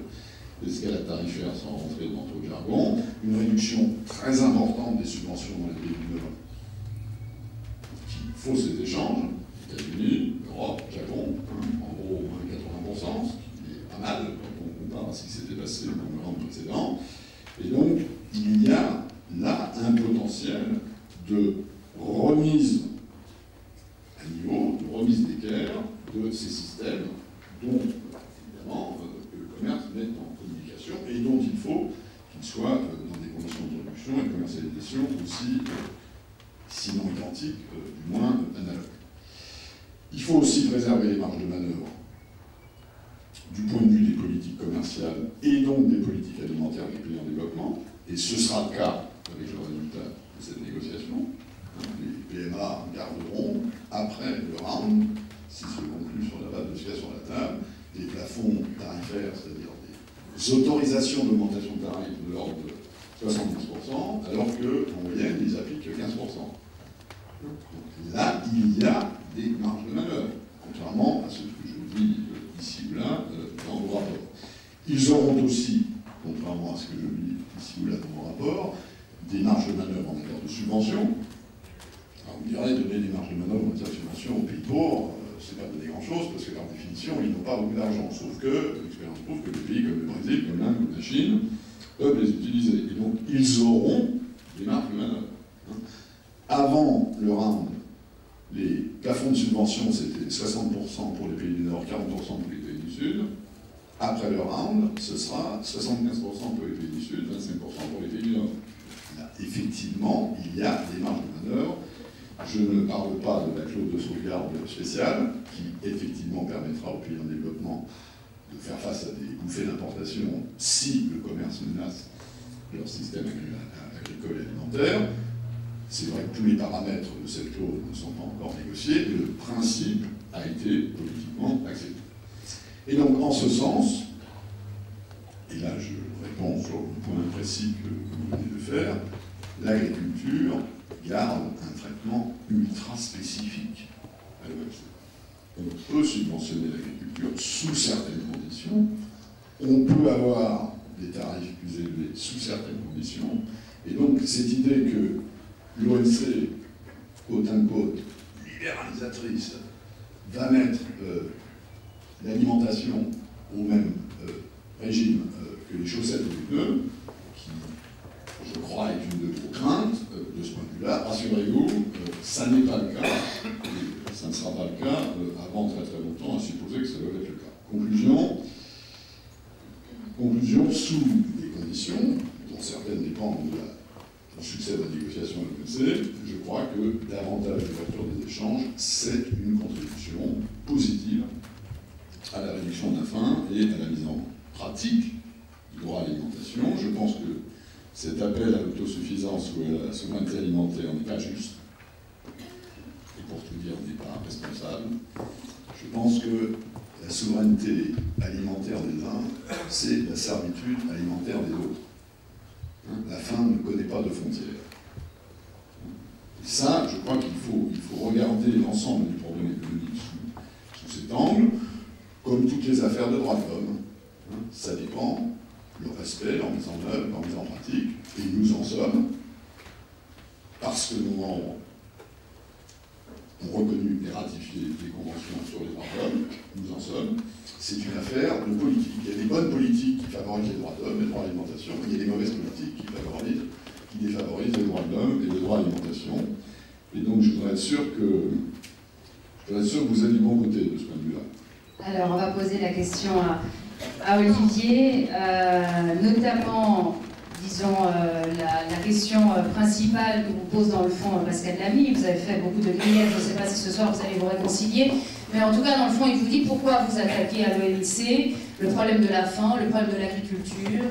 l'escalade tarifaire sans rentrer dans trop de jargon, une réduction très importante des subventions dans les pays du Nord qui faussent les échanges, États-Unis, Europe, Japon, en gros moins 80%, ce qui est pas mal quand on compare à ce qui s'était passé dans le round précédent. Et donc, il y a là un potentiel de remise à niveau, de remise d'équerre de ces systèmes dont, évidemment, le commerce met en communication et dont il faut qu'ils soient dans des conditions de production et de commercialisation aussi, sinon identiques, du moins analogues. Il faut aussi préserver les marges de manœuvre du point de vue des politiques commerciales et donc des politiques alimentaires des pays en développement, et ce sera le cas avec le résultat de cette négociation. Les PMA garderont, après le round, si se conclut sur la base de ce qu'il y a sur la table, des plafonds tarifaires, c'est-à-dire des autorisations d'augmentation de tarifs de l'ordre de 70%, alors qu'en moyenne, ils appliquent 15%. Donc là, il y a des marges de manœuvre, contrairement à ce que je dis ici ou là dans vos rapports. Ils auront aussi, contrairement à ce que je dis ici ou là dans vos rapports, des marges de manœuvre en matière de subvention. Alors vous me direz, donner des marges de manœuvre en matière de subvention aux pays pauvres, c'est pas donner grand-chose, parce que par définition, ils n'ont pas beaucoup d'argent. Sauf que l'expérience prouve que des pays comme le Brésil, comme l'Inde, comme la Chine, peuvent les utiliser. Et donc, ils auront des marges de manœuvre. Avant le round, les plafonds de subvention, c'était 60% pour les pays du Nord, 40% pour les pays du Sud. Après le round, ce sera 75% pour les pays du Sud, 25% pour les pays du Nord. Là, effectivement, il y a des marges de manœuvre. Je ne parle pas de la clause de sauvegarde spéciale, qui effectivement permettra aux pays en développement de faire face à des bouffées d'importation si le commerce menace leur système agricole et alimentaire. C'est vrai que tous les paramètres de cette clause ne sont pas encore négociés, mais le principe a été politiquement accepté. Et donc, en ce sens, et là précis que vous venez de faire, l'agriculture garde un traitement ultra spécifique à l'OMC. On peut subventionner l'agriculture sous certaines conditions, on peut avoir des tarifs plus élevés sous certaines conditions, et donc cette idée que l'OMC, côte à côte, libéralisatrice, va mettre l'alimentation au même régime que les chaussettes ou les pneus, qui, je crois, est une de vos craintes de ce point de vue-là, rassurez-vous, ça n'est pas le cas, et ça ne sera pas le cas avant très très longtemps, à supposer que ça doit être le cas. Conclusion, sous des conditions, dont certaines dépendent du succès de la négociation avec l'OMC, je crois que davantage d'ouverture des échanges, c'est une contribution positive à la réduction de la faim et à la mise en pratique du droit à l'alimentation. Je pense que cet appel à l'autosuffisance ou à la souveraineté alimentaire n'est pas juste. Et pour tout dire, on n'est pas responsable. Je pense que la souveraineté alimentaire des uns, c'est la servitude alimentaire des autres. La faim ne connaît pas de frontières. Et ça, je crois qu'il faut regarder l'ensemble du problème économique sous cet angle, comme toutes les affaires de droits de l'homme. Ça dépend, le respect, leur mise en œuvre, leur mise en pratique, et nous en sommes, parce que nos membres ont reconnu et ratifié les conventions sur les droits de l'homme, nous en sommes. C'est une affaire de politique. Il y a des bonnes politiques qui favorisent les droits de l'homme, les droits à l'alimentation, il y a des mauvaises politiques qui défavorisent les droits de l'homme et le droit à l'alimentation. Et donc je voudrais être sûr que vous êtes du bon côté de ce point de vue-là. Alors on va poser la question à Olivier, notamment, disons, la question principale que vous pose dans le fond Pascal Lamy. Vous avez fait beaucoup de griefs, je ne sais pas si ce soir vous allez vous réconcilier, mais en tout cas, dans le fond, il vous dit pourquoi vous attaquez à l'OMC, le problème de la faim, le problème de l'agriculture.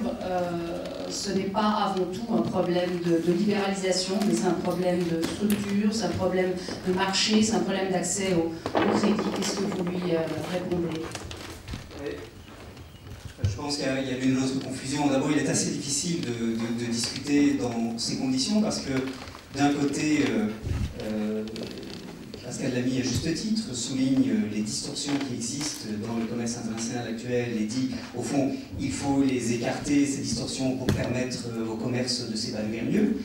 Ce n'est pas avant tout un problème de libéralisation, mais c'est un problème de structure, c'est un problème de marché, c'est un problème d'accès au crédit. Qu'est-ce que vous lui répondez? Je pense qu'il y a une autre confusion. D'abord, il est assez difficile de discuter dans ces conditions parce que, d'un côté, Pascal Lamy, à juste titre, souligne les distorsions qui existent dans le commerce international actuel et dit, au fond, il faut les écarter, ces distorsions, pour permettre au commerce de s'épanouir mieux.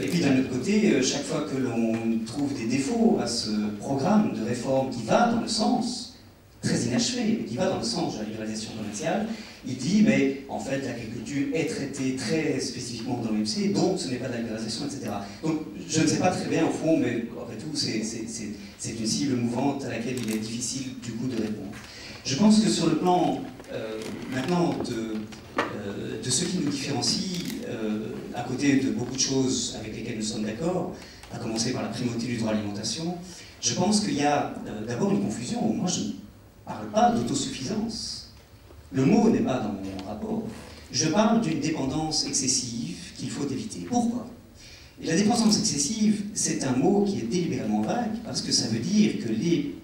Et puis d'un autre côté, chaque fois que l'on trouve des défauts à ce programme de réforme qui va dans le sens, très inachevé, mais qui va dans le sens de la libéralisation commerciale, il dit, mais en fait, l'agriculture est traitée très spécifiquement dans l'OMC, donc ce n'est pas de la libéralisation, etc. Donc, je ne sais pas très bien, au fond, mais après tout, c'est une cible mouvante à laquelle il est difficile, du coup, de répondre. Je pense que sur le plan, maintenant, de ce qui nous différencie, à côté de beaucoup de choses avec lesquelles nous sommes d'accord, à commencer par la primauté du droit à l'alimentation, je pense qu'il y a d'abord une confusion. Moi, je ne parle pas d'autosuffisance. Le mot n'est pas dans mon rapport. Je parle d'une dépendance excessive qu'il faut éviter. Pourquoi? Et la dépendance excessive, c'est un mot qui est délibérément vague, parce que ça veut dire que les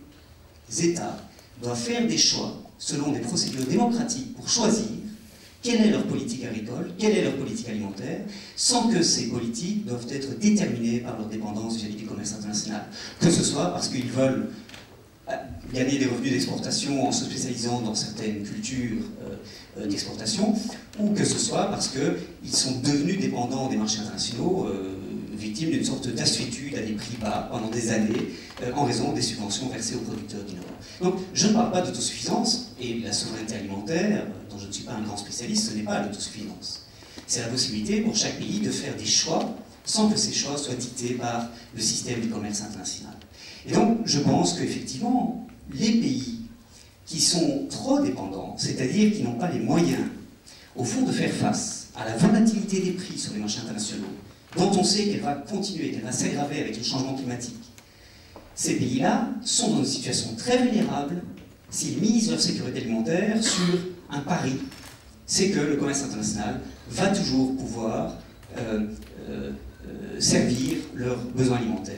États doivent faire des choix selon des procédures démocratiques pour choisir quelle est leur politique agricole, quelle est leur politique alimentaire, sans que ces politiques doivent être déterminées par leur dépendance vis-à-vis du commerce international. Que ce soit parce qu'ils veulent gagner des revenus d'exportation en se spécialisant dans certaines cultures d'exportation, ou que ce soit parce qu'ils sont devenus dépendants des marchés internationaux, victimes d'une sorte d'assuétude à des prix bas pendant des années, en raison des subventions versées aux producteurs du Nord. Donc je ne parle pas d'autosuffisance, et la souveraineté alimentaire, dont je ne suis pas un grand spécialiste, ce n'est pas l'autosuffisance. C'est la possibilité pour chaque pays de faire des choix, sans que ces choix soient dictés par le système du commerce international. Et donc, je pense qu'effectivement, les pays qui sont trop dépendants, c'est-à-dire qui n'ont pas les moyens, au fond, de faire face à la volatilité des prix sur les marchés internationaux, dont on sait qu'elle va continuer, qu'elle va s'aggraver avec le changement climatique, ces pays-là sont dans une situation très vulnérable s'ils misent leur sécurité alimentaire sur un pari. C'est que le commerce international va toujours pouvoir servir leurs besoins alimentaires,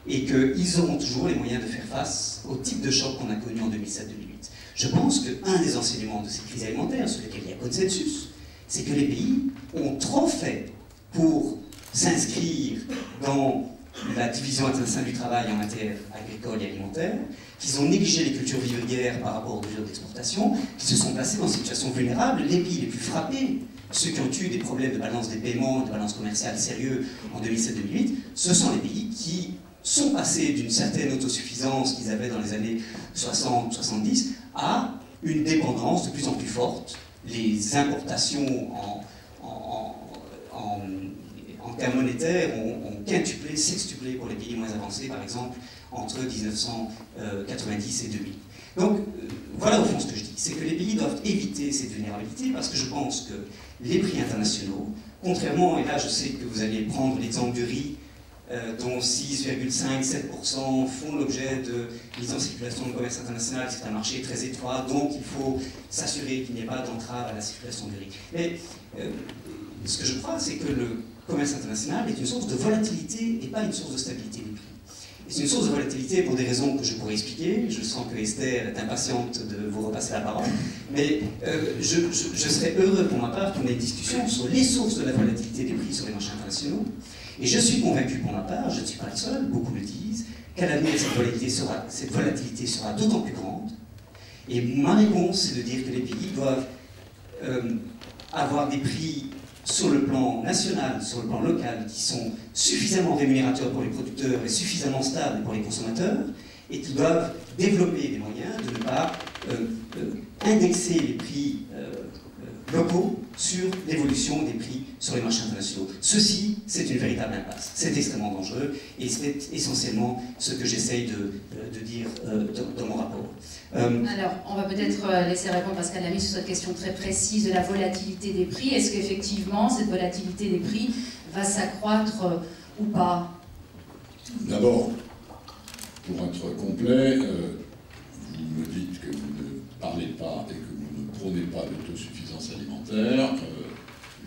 et qu'ils auront toujours les moyens de faire face au type de choc qu'on a connu en 2007-2008. Je pense qu'un des enseignements de ces crises alimentaires, sur lesquels il y a consensus, c'est que les pays ont trop fait pour s'inscrire dans la division internationale du travail en matière agricole et alimentaire, qu'ils ont négligé les cultures vivrières par rapport aux mesures d'exportation, qui se sont placés dans une situation vulnérable. Les pays les plus frappés, ceux qui ont eu des problèmes de balance des paiements, de balance commerciale sérieux en 2007-2008, ce sont les pays qui sont passés d'une certaine autosuffisance qu'ils avaient dans les années 60-70 à une dépendance de plus en plus forte. Les importations en termes monétaires ont quintuplé, sextuplé pour les pays moins avancés, par exemple, entre 1990 et 2000. Donc, voilà au fond ce que je dis, c'est que les pays doivent éviter cette vulnérabilité parce que je pense que les prix internationaux, contrairement, et là je sais que vous allez prendre l'exemple du riz, dont 6,5-7% font l'objet de mise en circulation de commerce international, c'est un marché très étroit, donc il faut s'assurer qu'il n'y ait pas d'entrave à la circulation du riz. Mais ce que je crois, c'est que le commerce international est une source de volatilité et pas une source de stabilité des prix. Et c'est une source de volatilité pour des raisons que je pourrais expliquer. Je sens que Esther est impatiente de vous repasser la parole. Mais je serais heureux pour ma part qu'on ait une discussion sur les sources de la volatilité des prix sur les marchés internationaux. Et je suis convaincu pour ma part, je ne suis pas le seul, beaucoup le disent, qu'à l'avenir cette volatilité sera d'autant plus grande. Et ma réponse, c'est de dire que les pays doivent avoir des prix sur le plan national, sur le plan local, qui sont suffisamment rémunérateurs pour les producteurs et suffisamment stables pour les consommateurs, et qui doivent développer des moyens de ne pas indexer les prix locaux sur l'évolution des prix sur les marchés internationaux. Ceci, c'est une véritable impasse. C'est extrêmement dangereux, et c'est essentiellement ce que j'essaye de dire dans mon rapport. Alors, on va peut-être laisser répondre Pascal Lamy sur cette question très précise de la volatilité des prix. Est-ce qu'effectivement, cette volatilité des prix va s'accroître ou pas? D'abord, pour être complet, vous me dites que vous ne parlez pas et que vous ne prônez pas l'autosuffisance alimentaire.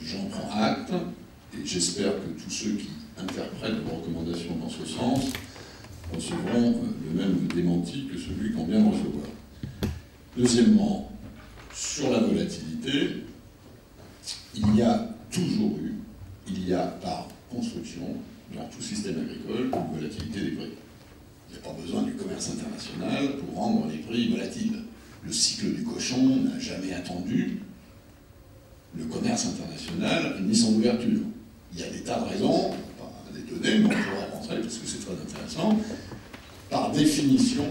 J'en prends acte, et j'espère que tous ceux qui interprètent vos recommandations dans ce sens recevront le même démenti que celui qu'on vient de recevoir. Deuxièmement, sur la volatilité, il y a toujours eu, il y a par construction, dans tout système agricole, une volatilité des prix. Il n'y a pas besoin du commerce international pour rendre les prix volatiles. Le cycle du cochon n'a jamais attendu le commerce international ni son ouverture. Il y a des tas de raisons, pas des données, mais on pourrait rentrer parce que c'est très intéressant. Par définition,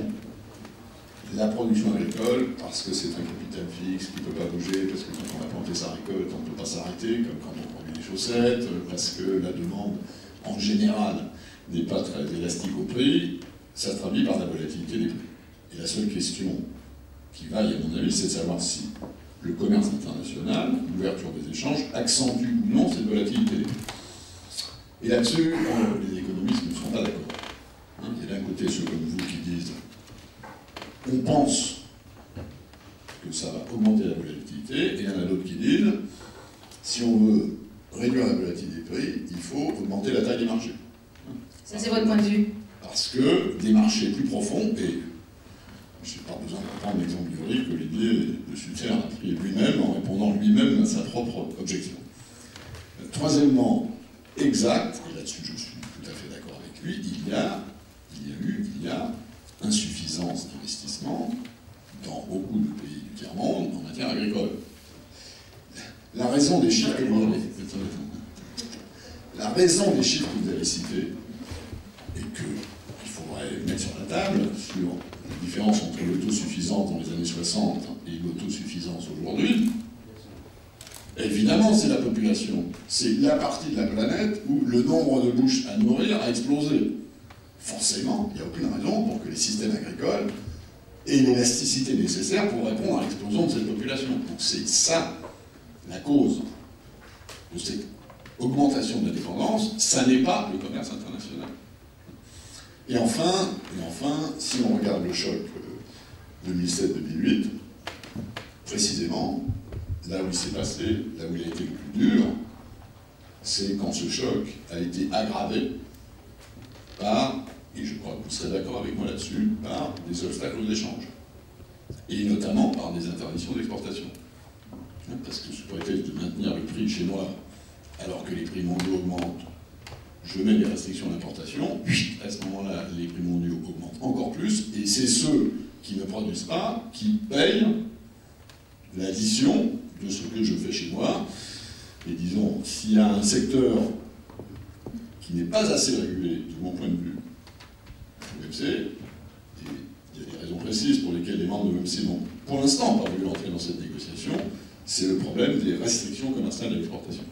la production agricole, parce que c'est un capital fixe qui ne peut pas bouger, parce que quand on a planté sa récolte, on ne peut pas s'arrêter, comme quand on produit des chaussettes, parce que la demande, en général, n'est pas très élastique au prix, ça se traduit par la volatilité des prix. Et la seule question qui vaille, à mon avis, c'est de savoir si le commerce international, l'ouverture des échanges, accentue ou non cette volatilité des prix. Et là-dessus, les économistes ne sont pas d'accord. Il y a d'un côté ceux comme vous qui disent on pense que ça va augmenter la volatilité, et il y en a d'autres qui disent si on veut réduire la volatilité des prix, il faut augmenter la taille des marchés. Ça, c'est votre point de vue. Parce que des marchés plus profonds, et je n'ai pas besoin de prendre l'exemple du riz, que l'idée de Sutter a pris lui-même en répondant lui-même à sa propre objection. Troisièmement, exact, et là-dessus je suis tout à fait d'accord avec lui, il y a insuffisance d'investissement dans beaucoup de pays du tiers-monde en matière agricole. La raison des chiffres que vous avez cités, et qu'il faudrait mettre sur la table, sur la différence entre l'autosuffisance dans les années 60 et l'autosuffisance aujourd'hui, évidemment, c'est la population. C'est la partie de la planète où le nombre de bouches à nourrir a explosé. Forcément, il n'y a aucune raison pour que les systèmes agricoles aient l'élasticité nécessaire pour répondre à l'explosion de cette population. Donc c'est ça la cause de cette augmentation de la dépendance, ça n'est pas le commerce international. Et enfin, si on regarde le choc 2007-2008, précisément, là où il s'est passé, là où il a été le plus dur, c'est quand ce choc a été aggravé par, et je crois que vous serez d'accord avec moi là-dessus, par des obstacles aux échanges. Et notamment par des interdictions d'exportation. parce que sous prétexte de maintenir le prix chez moi, alors que les prix mondiaux augmentent, je mets des restrictions d'importation, à ce moment-là, les prix mondiaux augmentent encore plus, et c'est ceux qui ne produisent pas qui payent l'addition de ce que je fais chez moi. Et disons, s'il y a un secteur qui n'est pas assez régulé, de mon point de vue, l'OMC, et il y a des raisons précises pour lesquelles les membres de l'OMC n'ont pour l'instant pas voulu entrer dans cette négociation, c'est le problème des restrictions commerciales à l'exportation.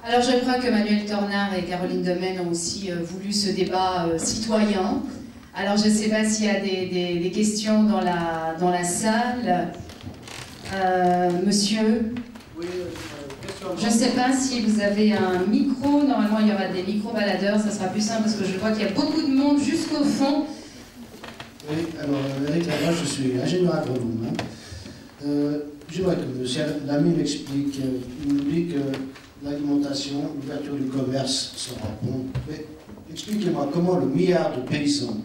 Alors je crois que Manuel Tornard et Caroline Domaine ont aussi voulu ce débat citoyen. Alors je ne sais pas s'il y a des questions dans la salle. Monsieur, je ne sais pas si vous avez un micro. Normalement il y aura des micro-baladeurs, ça sera plus simple parce que je vois qu'il y a beaucoup de monde jusqu'au fond. Oui, alors Eric Lagrange, je suis ingénieur agronome. J'aimerais que monsieur Lamy m'explique. Il nous dit que l'alimentation, l'ouverture du commerce sera bon. Mais expliquez-moi comment le milliard de paysans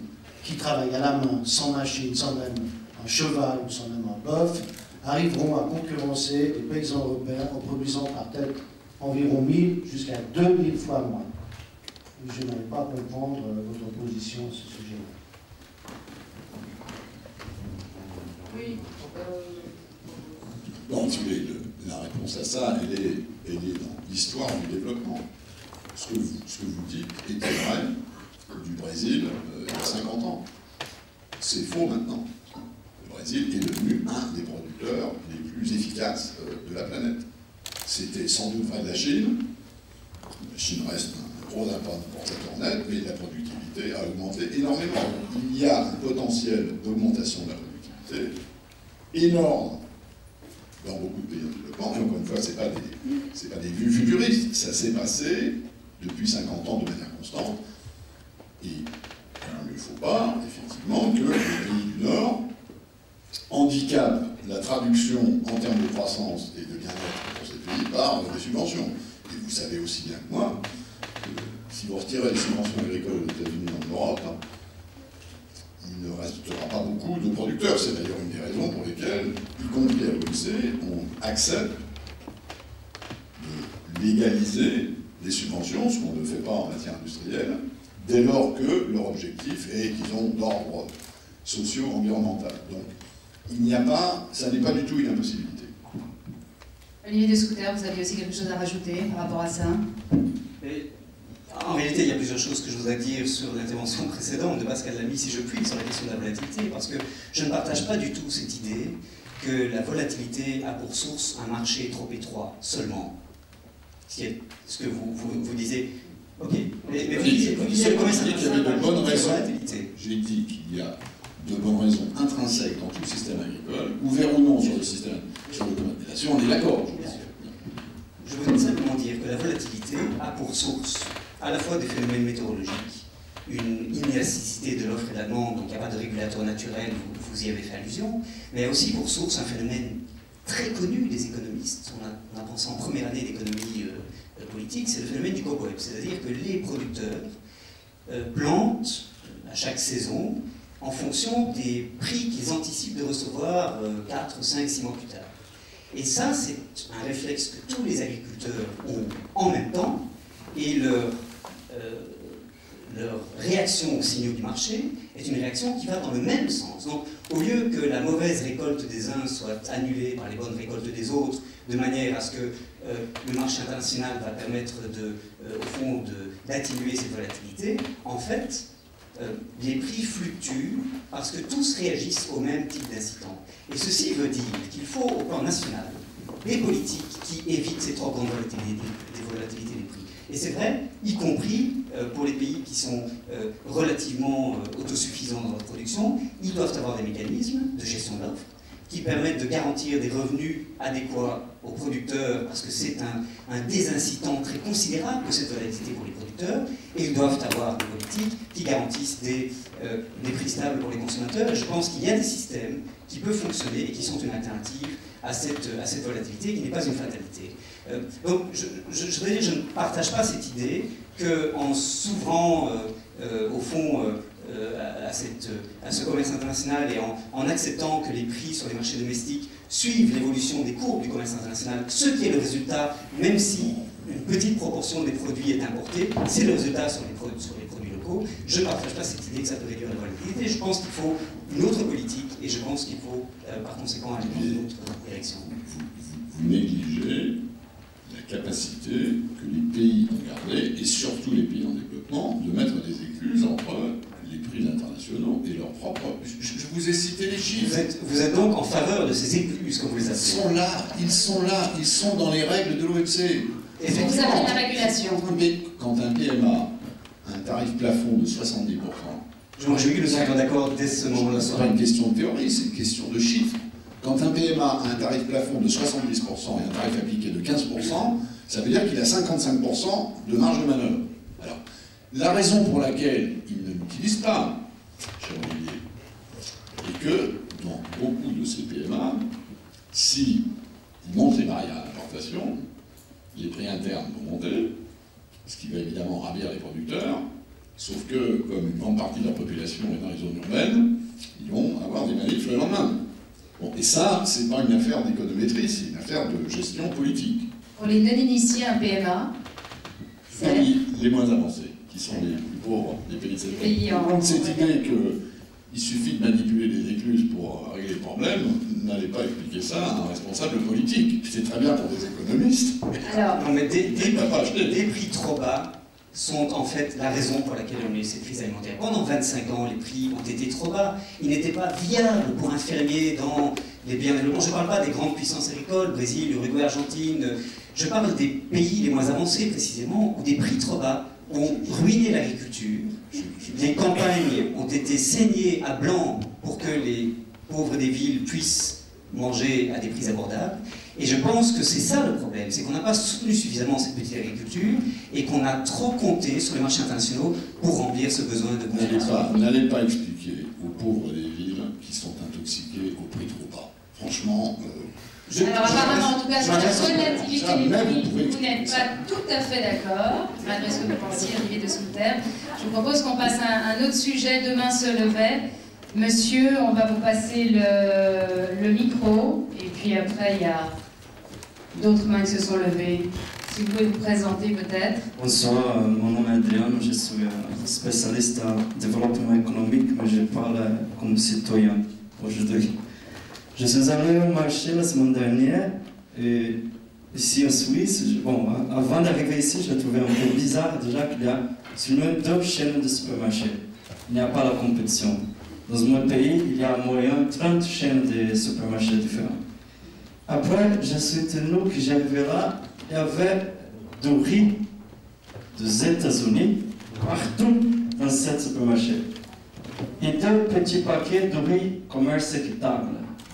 qui travaillent à la main, sans machine, sans même un cheval ou sans même un bœuf, arriveront à concurrencer les paysans européens en produisant par tête environ 1000 jusqu'à 2000 fois moins. Je n'arrive pas à comprendre votre position à ce sujet-là. Oui. Bon, si vous voulez, la réponse à ça, elle est dans l'histoire du développement. Ce que vous dites était vrai du Brésil il y a 50 ans. C'est faux maintenant. Le Brésil est devenu un des producteurs les plus efficaces de la planète. C'était sans doute vrai de la Chine. La Chine reste un gros importateur net, mais la productivité a augmenté énormément. Il y a un potentiel d'augmentation de la productivité énorme dans beaucoup de pays en développement, et encore une fois, ce n'est pas des vues futuristes, ça s'est passé depuis 50 ans de manière constante, et il ne faut pas, effectivement, que les pays du Nord handicapent la traduction en termes de croissance et de bien-être pour ces pays par des subventions. Et vous savez aussi bien que moi, que si vous retirez les subventions agricoles aux États-Unis et en Europe, il ne restera pas beaucoup de producteurs. C'est d'ailleurs une des raisons pour lesquelles, y compris à l'OMC, on accepte de légaliser les subventions, ce qu'on ne fait pas en matière industrielle, dès lors que leur objectif est qu'ils ont d'ordre socio-environnemental. Donc, il n'y a pas, ça n'est pas du tout une impossibilité. Olivier Descouters, vous aviez aussi quelque chose à rajouter par rapport à ça? En réalité, il y a plusieurs choses que je voudrais dire sur l'intervention précédente de Pascal Lamy, si je puis, sur la question de la volatilité, parce que je ne partage pas du tout cette idée que la volatilité a pour source un marché trop étroit seulement. Ce que vous disiez. Ok, mais vous disiez qu'il y avait de bonnes raisons. J'ai dit qu'il y a de bonnes raisons intrinsèques dans tout le système agricole, ouvert ou non sur le système, sur le commerce. Là-dessus, on est d'accord. Je voudrais simplement dire que la volatilité a pour source à la fois des phénomènes météorologiques, une inélasticité de l'offre et de la demande, donc il n'y a pas de régulateur naturel, vous y avez fait allusion, mais aussi pour source un phénomène très connu des économistes. On a pensé en première année d'économie politique, c'est le phénomène du cobweb, c'est-à-dire que les producteurs plantent à chaque saison en fonction des prix qu'ils anticipent de recevoir 4, 5, 6 mois plus tard. Et ça, c'est un réflexe que tous les agriculteurs ont en même temps, et leur réaction aux signaux du marché est une réaction qui va dans le même sens. Donc, au lieu que la mauvaise récolte des uns soit annulée par les bonnes récoltes des autres, de manière à ce que le marché international va permettre au fond d'atténuer cette volatilité, en fait, les prix fluctuent parce que tous réagissent au même type d'incitant. Et ceci veut dire qu'il faut, au plan national, des politiques qui évitent ces trop grandes volatilités des prix. Et c'est vrai, y compris pour les pays qui sont relativement autosuffisants dans leur production, ils doivent avoir des mécanismes de gestion de l'offre qui permettent de garantir des revenus adéquats aux producteurs, parce que c'est un désincitant très considérable de cette volatilité pour les producteurs, et ils doivent avoir des politiques qui garantissent des prix stables pour les consommateurs. Et je pense qu'il y a des systèmes qui peuvent fonctionner et qui sont une alternative à cette volatilité qui n'est pas une fatalité. Donc je voudrais dire, je ne partage pas cette idée qu'en s'ouvrant au fond à ce commerce international et en acceptant que les prix sur les marchés domestiques suivent l'évolution des courbes du commerce international, ce qui est le résultat, même si une petite proportion des produits est importée, c'est le résultat sur les produits locaux. Je ne partage pas cette idée que ça peut réduire la volatilité. Je pense qu'il faut une autre politique et je pense qu'il faut par conséquent aller dans une autre direction. Vous négligez la capacité que les pays ont gardée, et surtout les pays en développement, de mettre des écluses entre les prix internationaux et leurs propres... Je vous ai cité les chiffres. Vous êtes donc en faveur de ces écluses, comme vous les appelez. Ils sont dans les règles de l'OMC. Vous avez la régulation. Mais quand un PMA a un tarif plafond de 70%, je me réjouis que nous soyons d'accord dès ce moment-là. Ce n'est pas une question de théorie, c'est une question de chiffres. Quand un PMA a un tarif plafond de 70% et un tarif appliqué de 15%, ça veut dire qu'il a 55% de marge de manœuvre. Alors, la raison pour laquelle il ne l'utilise pas, cher Olivier, est que dans beaucoup de ces PMA, si ils montent les barrières à l'importation, les prix internes vont monter, ce qui va évidemment ravir les producteurs, sauf que, comme une grande partie de la population est dans les zones urbaines, ils vont avoir des manifs le lendemain. Bon, et ça, c'est pas une affaire d'économétrie, c'est une affaire de gestion politique. Pour les non-initiés, un PMA, c'est les moins avancés, qui sont les plus pauvres des pays de cette pays. Donc cette idée qu'il suffit de manipuler les écluses pour régler le problème, n'allez pas expliquer ça à un responsable politique. C'est très bien pour des économistes. Alors, non, mais des prix trop bas sont en fait la raison pour laquelle on a eu cette crise alimentaire. Pendant 25 ans, les prix ont été trop bas. Ils n'étaient pas viables pour un fermier dans les biens développés. Je ne parle pas des grandes puissances agricoles, Brésil, Uruguay, Argentine. Je parle des pays les moins avancés, précisément, où des prix trop bas ont ruiné l'agriculture. Les campagnes ont été saignées à blanc pour que les pauvres des villes puissent manger à des prix abordables. Et je pense que c'est ça le problème, c'est qu'on n'a pas soutenu suffisamment cette petite agriculture et qu'on a trop compté sur les marchés internationaux pour remplir ce besoin de consommation. N'allez pas expliquer aux pauvres des villes qui sont intoxiqués au prix trop bas. Franchement... alors apparemment, en tout cas, sur la volatilité des prix, vous n'êtes pas tout à fait d'accord, malgré ce que vous pensiez, Olivier de Scouters. Je vous propose qu'on passe à un autre sujet. Demain se levait. Monsieur, on va vous passer le micro, et puis après, il y a d'autres mains qui se sont levées. Si vous pouvez vous présenter peut-être. Bonsoir, mon nom est Adrien, je suis spécialiste en développement économique, mais je parle comme citoyen aujourd'hui. Je suis allé au marché la semaine dernière, et ici en Suisse, avant d'arriver ici, je trouvais un peu bizarre déjà qu'il y a seulement 2 chaînes de supermarchés. Il n'y a pas la compétition. Dans mon pays, il y a en moyenne 30 chaînes de supermarchés différents. Après, je suis tenu que j'arrivais là, il y avait du riz des États-Unis partout dans ce supermarché. Et 2 petits paquets de riz commerce équitable.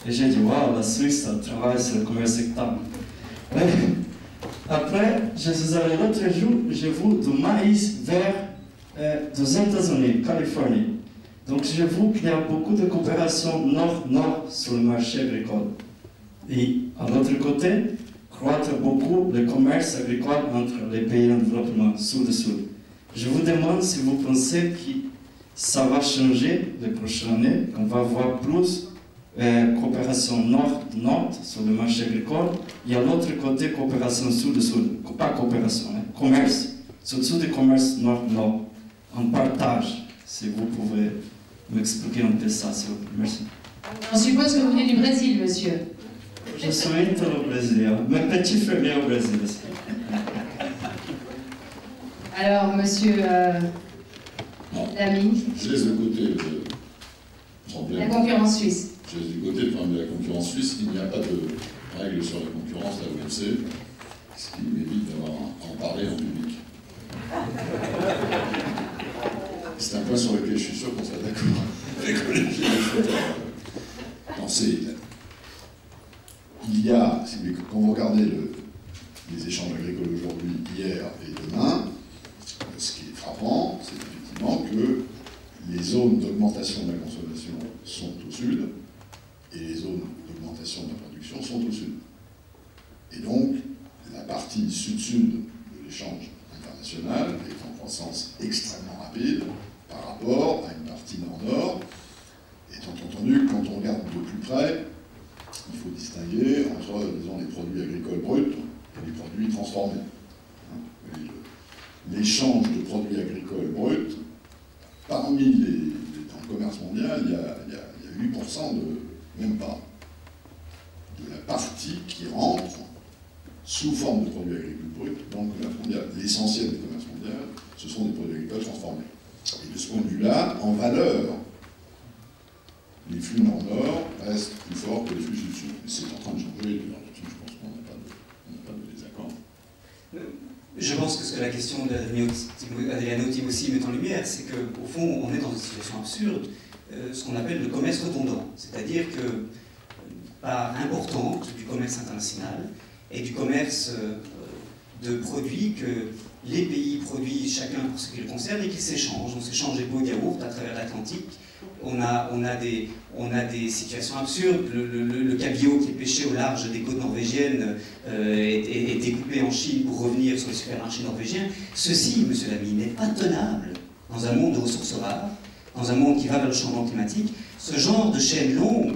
Et j'ai dit, waouh, la Suisse, elle travaille sur le commerce équitable. Après, je suis allé l'autre jour, j'ai vu du maïs vert des États-Unis, Californie. Donc je vois qu'il y a beaucoup de coopération nord-nord sur le marché agricole. Et à l'autre côté, croître beaucoup le commerce agricole entre les pays en développement, sud-sud. Je vous demande si vous pensez que ça va changer les prochaines années, qu'on va avoir plus coopération nord-nord sur le marché agricole, et à l'autre côté, coopération sud-sud. Pas coopération, hein, commerce. Surtout du commerce nord-nord. En partage, si vous pouvez m'expliquer un peu ça, s'il vous plaît. Merci. On suppose que vous venez du Brésil, monsieur. Je suis au Brésil, mais petit fermier au Brésil aussi. Alors, monsieur Lamy. Je laisse de côté le problème. La concurrence suisse. Je laisse du côté le problème de la concurrence suisse. Il n'y a pas de règles sur la concurrence à l'OMC, ce qui m'évite d'avoir à en parler en public. C'est un point sur lequel je suis sûr qu'on sera d'accord avec Olivier. Non, il y a, quand vous regardez les échanges agricoles aujourd'hui, hier et demain, ce qui est frappant, c'est effectivement que les zones d'augmentation de la consommation sont au sud et les zones d'augmentation de la production sont au sud. Et donc, la partie sud-sud de l'échange international est en croissance extrêmement rapide par rapport à une partie nord-nord. Étant entendu, quand on regarde de plus près, il faut distinguer dans le commerce mondial, il y a 8% même pas, de la partie qui rentre sous forme de produits agricoles bruts dans le commerce mondial. L'essentiel du commerce mondial, ce sont des produits agricoles transformés. Et de ce point de vue-là, en valeur, les flux nord-nord restent plus forts que les flux sud-sud. Mais c'est en train de changer, et je pense qu'on n'a pas de désaccord. Je pense que ce que la question d'Adriano Timossi met en lumière, c'est qu'au fond, on est dans une situation absurde, ce qu'on appelle le commerce redondant. C'est-à-dire que, part importante du commerce international et du commerce de produits que les pays produisent chacun pour ce qui le concerne et qui s'échangent. On s'échange des pots de yaourt à travers l'Atlantique. On a des situations absurdes. Le cabillaud qui est pêché au large des côtes norvégiennes est découpé en Chine pour revenir sur les supermarchés norvégiens. Ceci, monsieur Lamy, n'est pas tenable dans un monde de ressources rares, dans un monde qui va vers le changement climatique. Ce genre de chaîne longue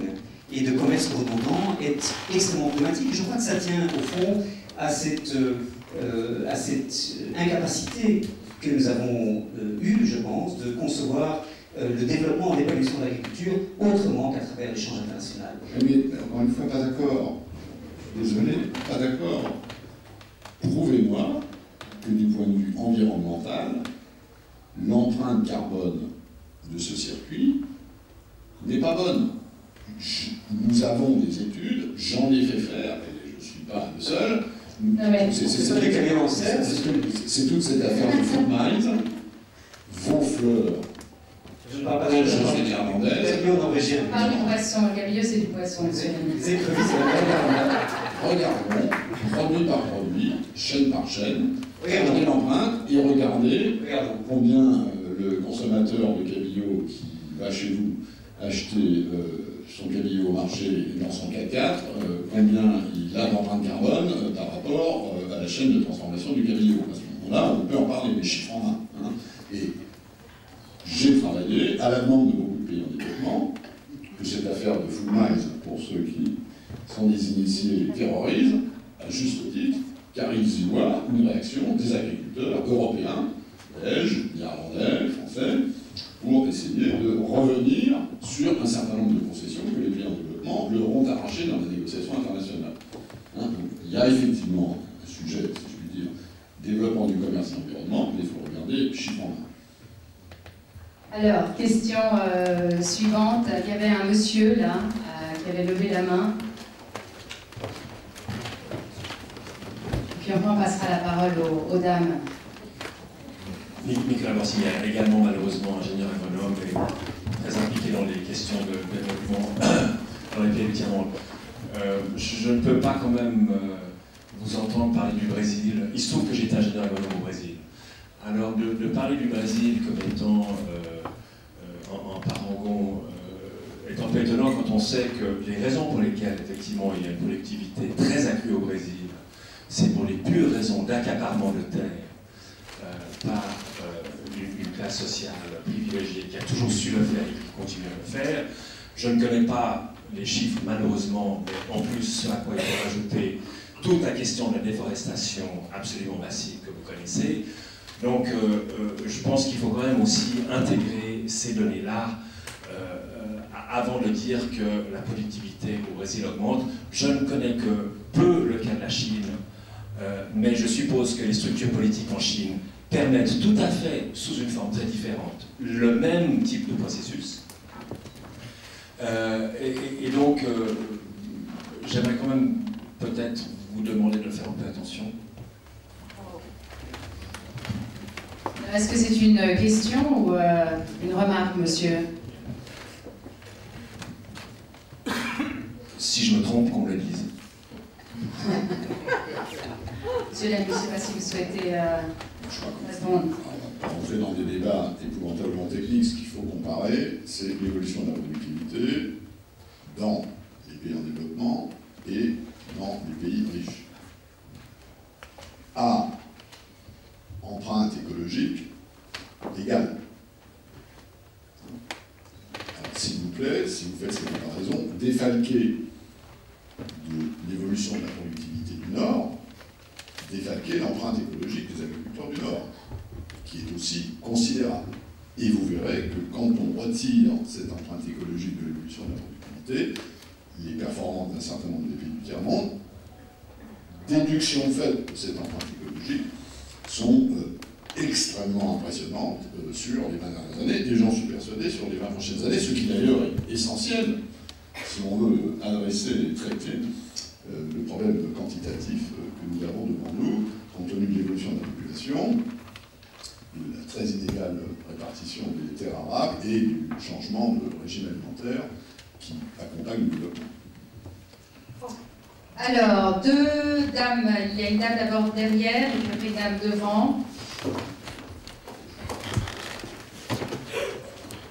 et de commerce redondant est extrêmement problématique. Et je crois que ça tient au fond à cette incapacité que nous avons eue, je pense, de concevoir le développement et l'évolution de l'agriculture autrement qu'à travers l'échange international. Mais encore une fois, pas d'accord. Désolé, pas d'accord. Prouvez-moi que du point de vue environnemental, l'empreinte carbone de ce circuit n'est pas bonne. Nous avons des études, j'en ai fait faire, et je ne suis pas le seul. C'est toute cette affaire de Food Miles, vos fleurs. Je ne parle pas de la chose néerlandaise. On parle du poisson, le cabillaud c'est du poisson, monsieur Lamy. Les écrevisses, regardons, produit par produit, chaîne par chaîne, regardez l'empreinte et regardez combien le consommateur de cabillaud qui va chez vous acheter son cabillaud au marché dans son 4x4, combien il a d'empreinte carbone par rapport à la chaîne de transformation du cabillaud. À ce moment-là, on peut en parler, les chiffres en main. Hein. Et j'ai travaillé à la demande de beaucoup de pays en développement, que cette affaire de Food Miles, pour ceux qui sont des initiés, terrorise, à juste titre, car ils y voient une réaction des agriculteurs européens, belges, néerlandais, français, pour essayer de revenir sur un certain nombre de concessions que les pays en développement leur ont arrachées dans les négociations internationales. Hein, donc, il y a effectivement un sujet, si je puis dire, développement du commerce et l'environnement, mais il faut regarder chiffre en main. Alors, question suivante. Il y avait un monsieur là qui avait levé la main. Puis on passera la parole aux dames. Nicolas Morsignal, également malheureusement ingénieur agronome et très impliqué dans les questions de développement dans les pays du tiers-monde. Je ne peux pas quand même vous entendre parler du Brésil. Il se trouve que j'étais ingénieur agronome au Brésil. Alors de parler du Brésil comme étant en parangon est un peu étonnant quand on sait que les raisons pour lesquelles effectivement il y a une collectivité très accrue au Brésil, c'est pour les pures raisons d'accaparement de terre par une classe sociale privilégiée qui a toujours su le faire et qui continue à le faire. Je ne connais pas les chiffres malheureusement, mais en plus ce à quoi il faut rajouter toute la question de la déforestation absolument massive que vous connaissez. Donc je pense qu'il faut quand même aussi intégrer ces données-là avant de dire que la productivité au Brésil augmente. Je ne connais que peu le cas de la Chine, mais je suppose que les structures politiques en Chine permettent tout à fait, sous une forme très différente, le même type de processus. Et donc, j'aimerais quand même peut-être vous demander de faire un peu attention. Est-ce que c'est une question ou une remarque, monsieur? Si je me trompe, qu'on me le dise. Monsieur Lamy, je ne sais pas si vous souhaitez répondre. On va rentrer dans des débats épouvantablement techniques. Ce qu'il faut comparer, c'est l'évolution de la productivité dans les pays en développement et dans les pays riches. À empreinte écologique égale. Alors, s'il vous plaît, si vous faites cette comparaison, défalquer de l'évolution de la productivité du Nord, défalquer l'empreinte écologique des agriculteurs du Nord, qui est aussi considérable. Et vous verrez que quand on retire cette empreinte écologique de l'évolution de la productivité, les performances d'un certain nombre de pays du tiers-monde, déduction faite de cette empreinte écologique, sont extrêmement impressionnantes sur les 20 dernières années, et j'en suis persuadé sur les 20 prochaines années, ce qui d'ailleurs est essentiel si on veut adresser et traiter le problème quantitatif que nous avons devant nous, compte tenu de l'évolution de la population, de la très inégale répartition des terres arables et du changement de régime alimentaire qui accompagne le développement. Alors, deux dames, il y a une dame d'abord derrière et puis après une dame devant.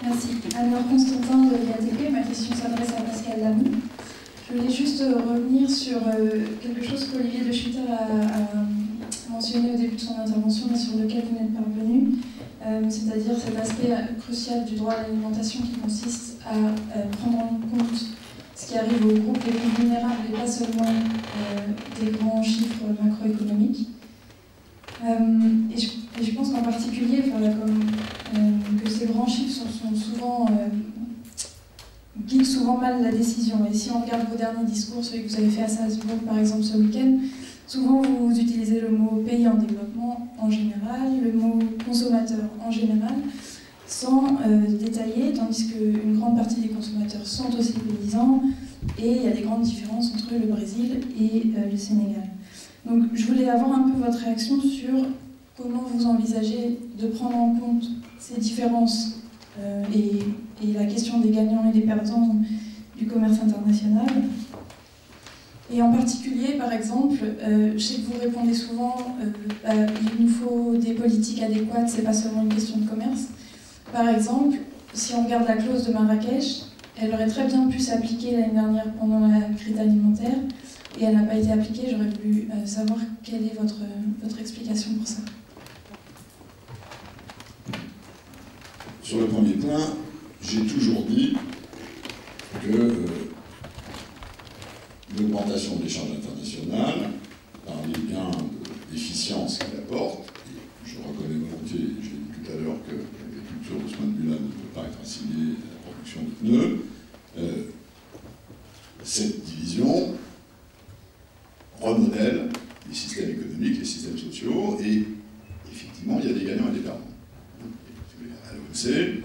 Merci. Alors, Constantin de l'IATP, ma question s'adresse à Pascal Lamy. Je voulais juste revenir sur quelque chose qu'Olivier de Schutter a mentionné au début de son intervention et sur lequel vous n'êtes pas revenu, c'est-à-dire cet aspect crucial du droit à l'alimentation qui consiste à prendre en compte ce qui arrive aux groupes les plus vulnérables et pas seulement des grands chiffres macroéconomiques. Et je pense qu'en particulier, que ces grands chiffres sont souvent, guident souvent mal la décision. Et si on regarde vos derniers discours, celui que vous avez fait à Salzbourg par exemple ce week-end, souvent vous utilisez le mot pays en développement en général, le mot consommateur en général, sans détailler, tandis qu'une grande partie des consommateurs sont aussi paysans, et il y a des grandes différences entre le Brésil et le Sénégal. Donc je voulais avoir un peu votre réaction sur comment vous envisagez de prendre en compte ces différences et la question des gagnants et des perdants du commerce international. Et en particulier, par exemple, je sais que vous répondez souvent il nous faut des politiques adéquates, c'est pas seulement une question de commerce. Par exemple, si on regarde la clause de Marrakech, elle aurait très bien pu s'appliquer l'année dernière pendant la crise alimentaire, et elle n'a pas été appliquée. J'aurais voulu savoir quelle est votre explication pour ça. Sur le premier point, j'ai toujours dit que l'augmentation de l'échange international, par les gains d'efficience qu'elle apporte, et je reconnais volontiers, j'ai dit tout à l'heure que l'agriculture de ce point de vue-là ne peut pas être assimilée à la production de pneus, cette division remodèle les systèmes économiques, les systèmes sociaux, et effectivement, il y a des gagnants et des perdants. À l'OMC,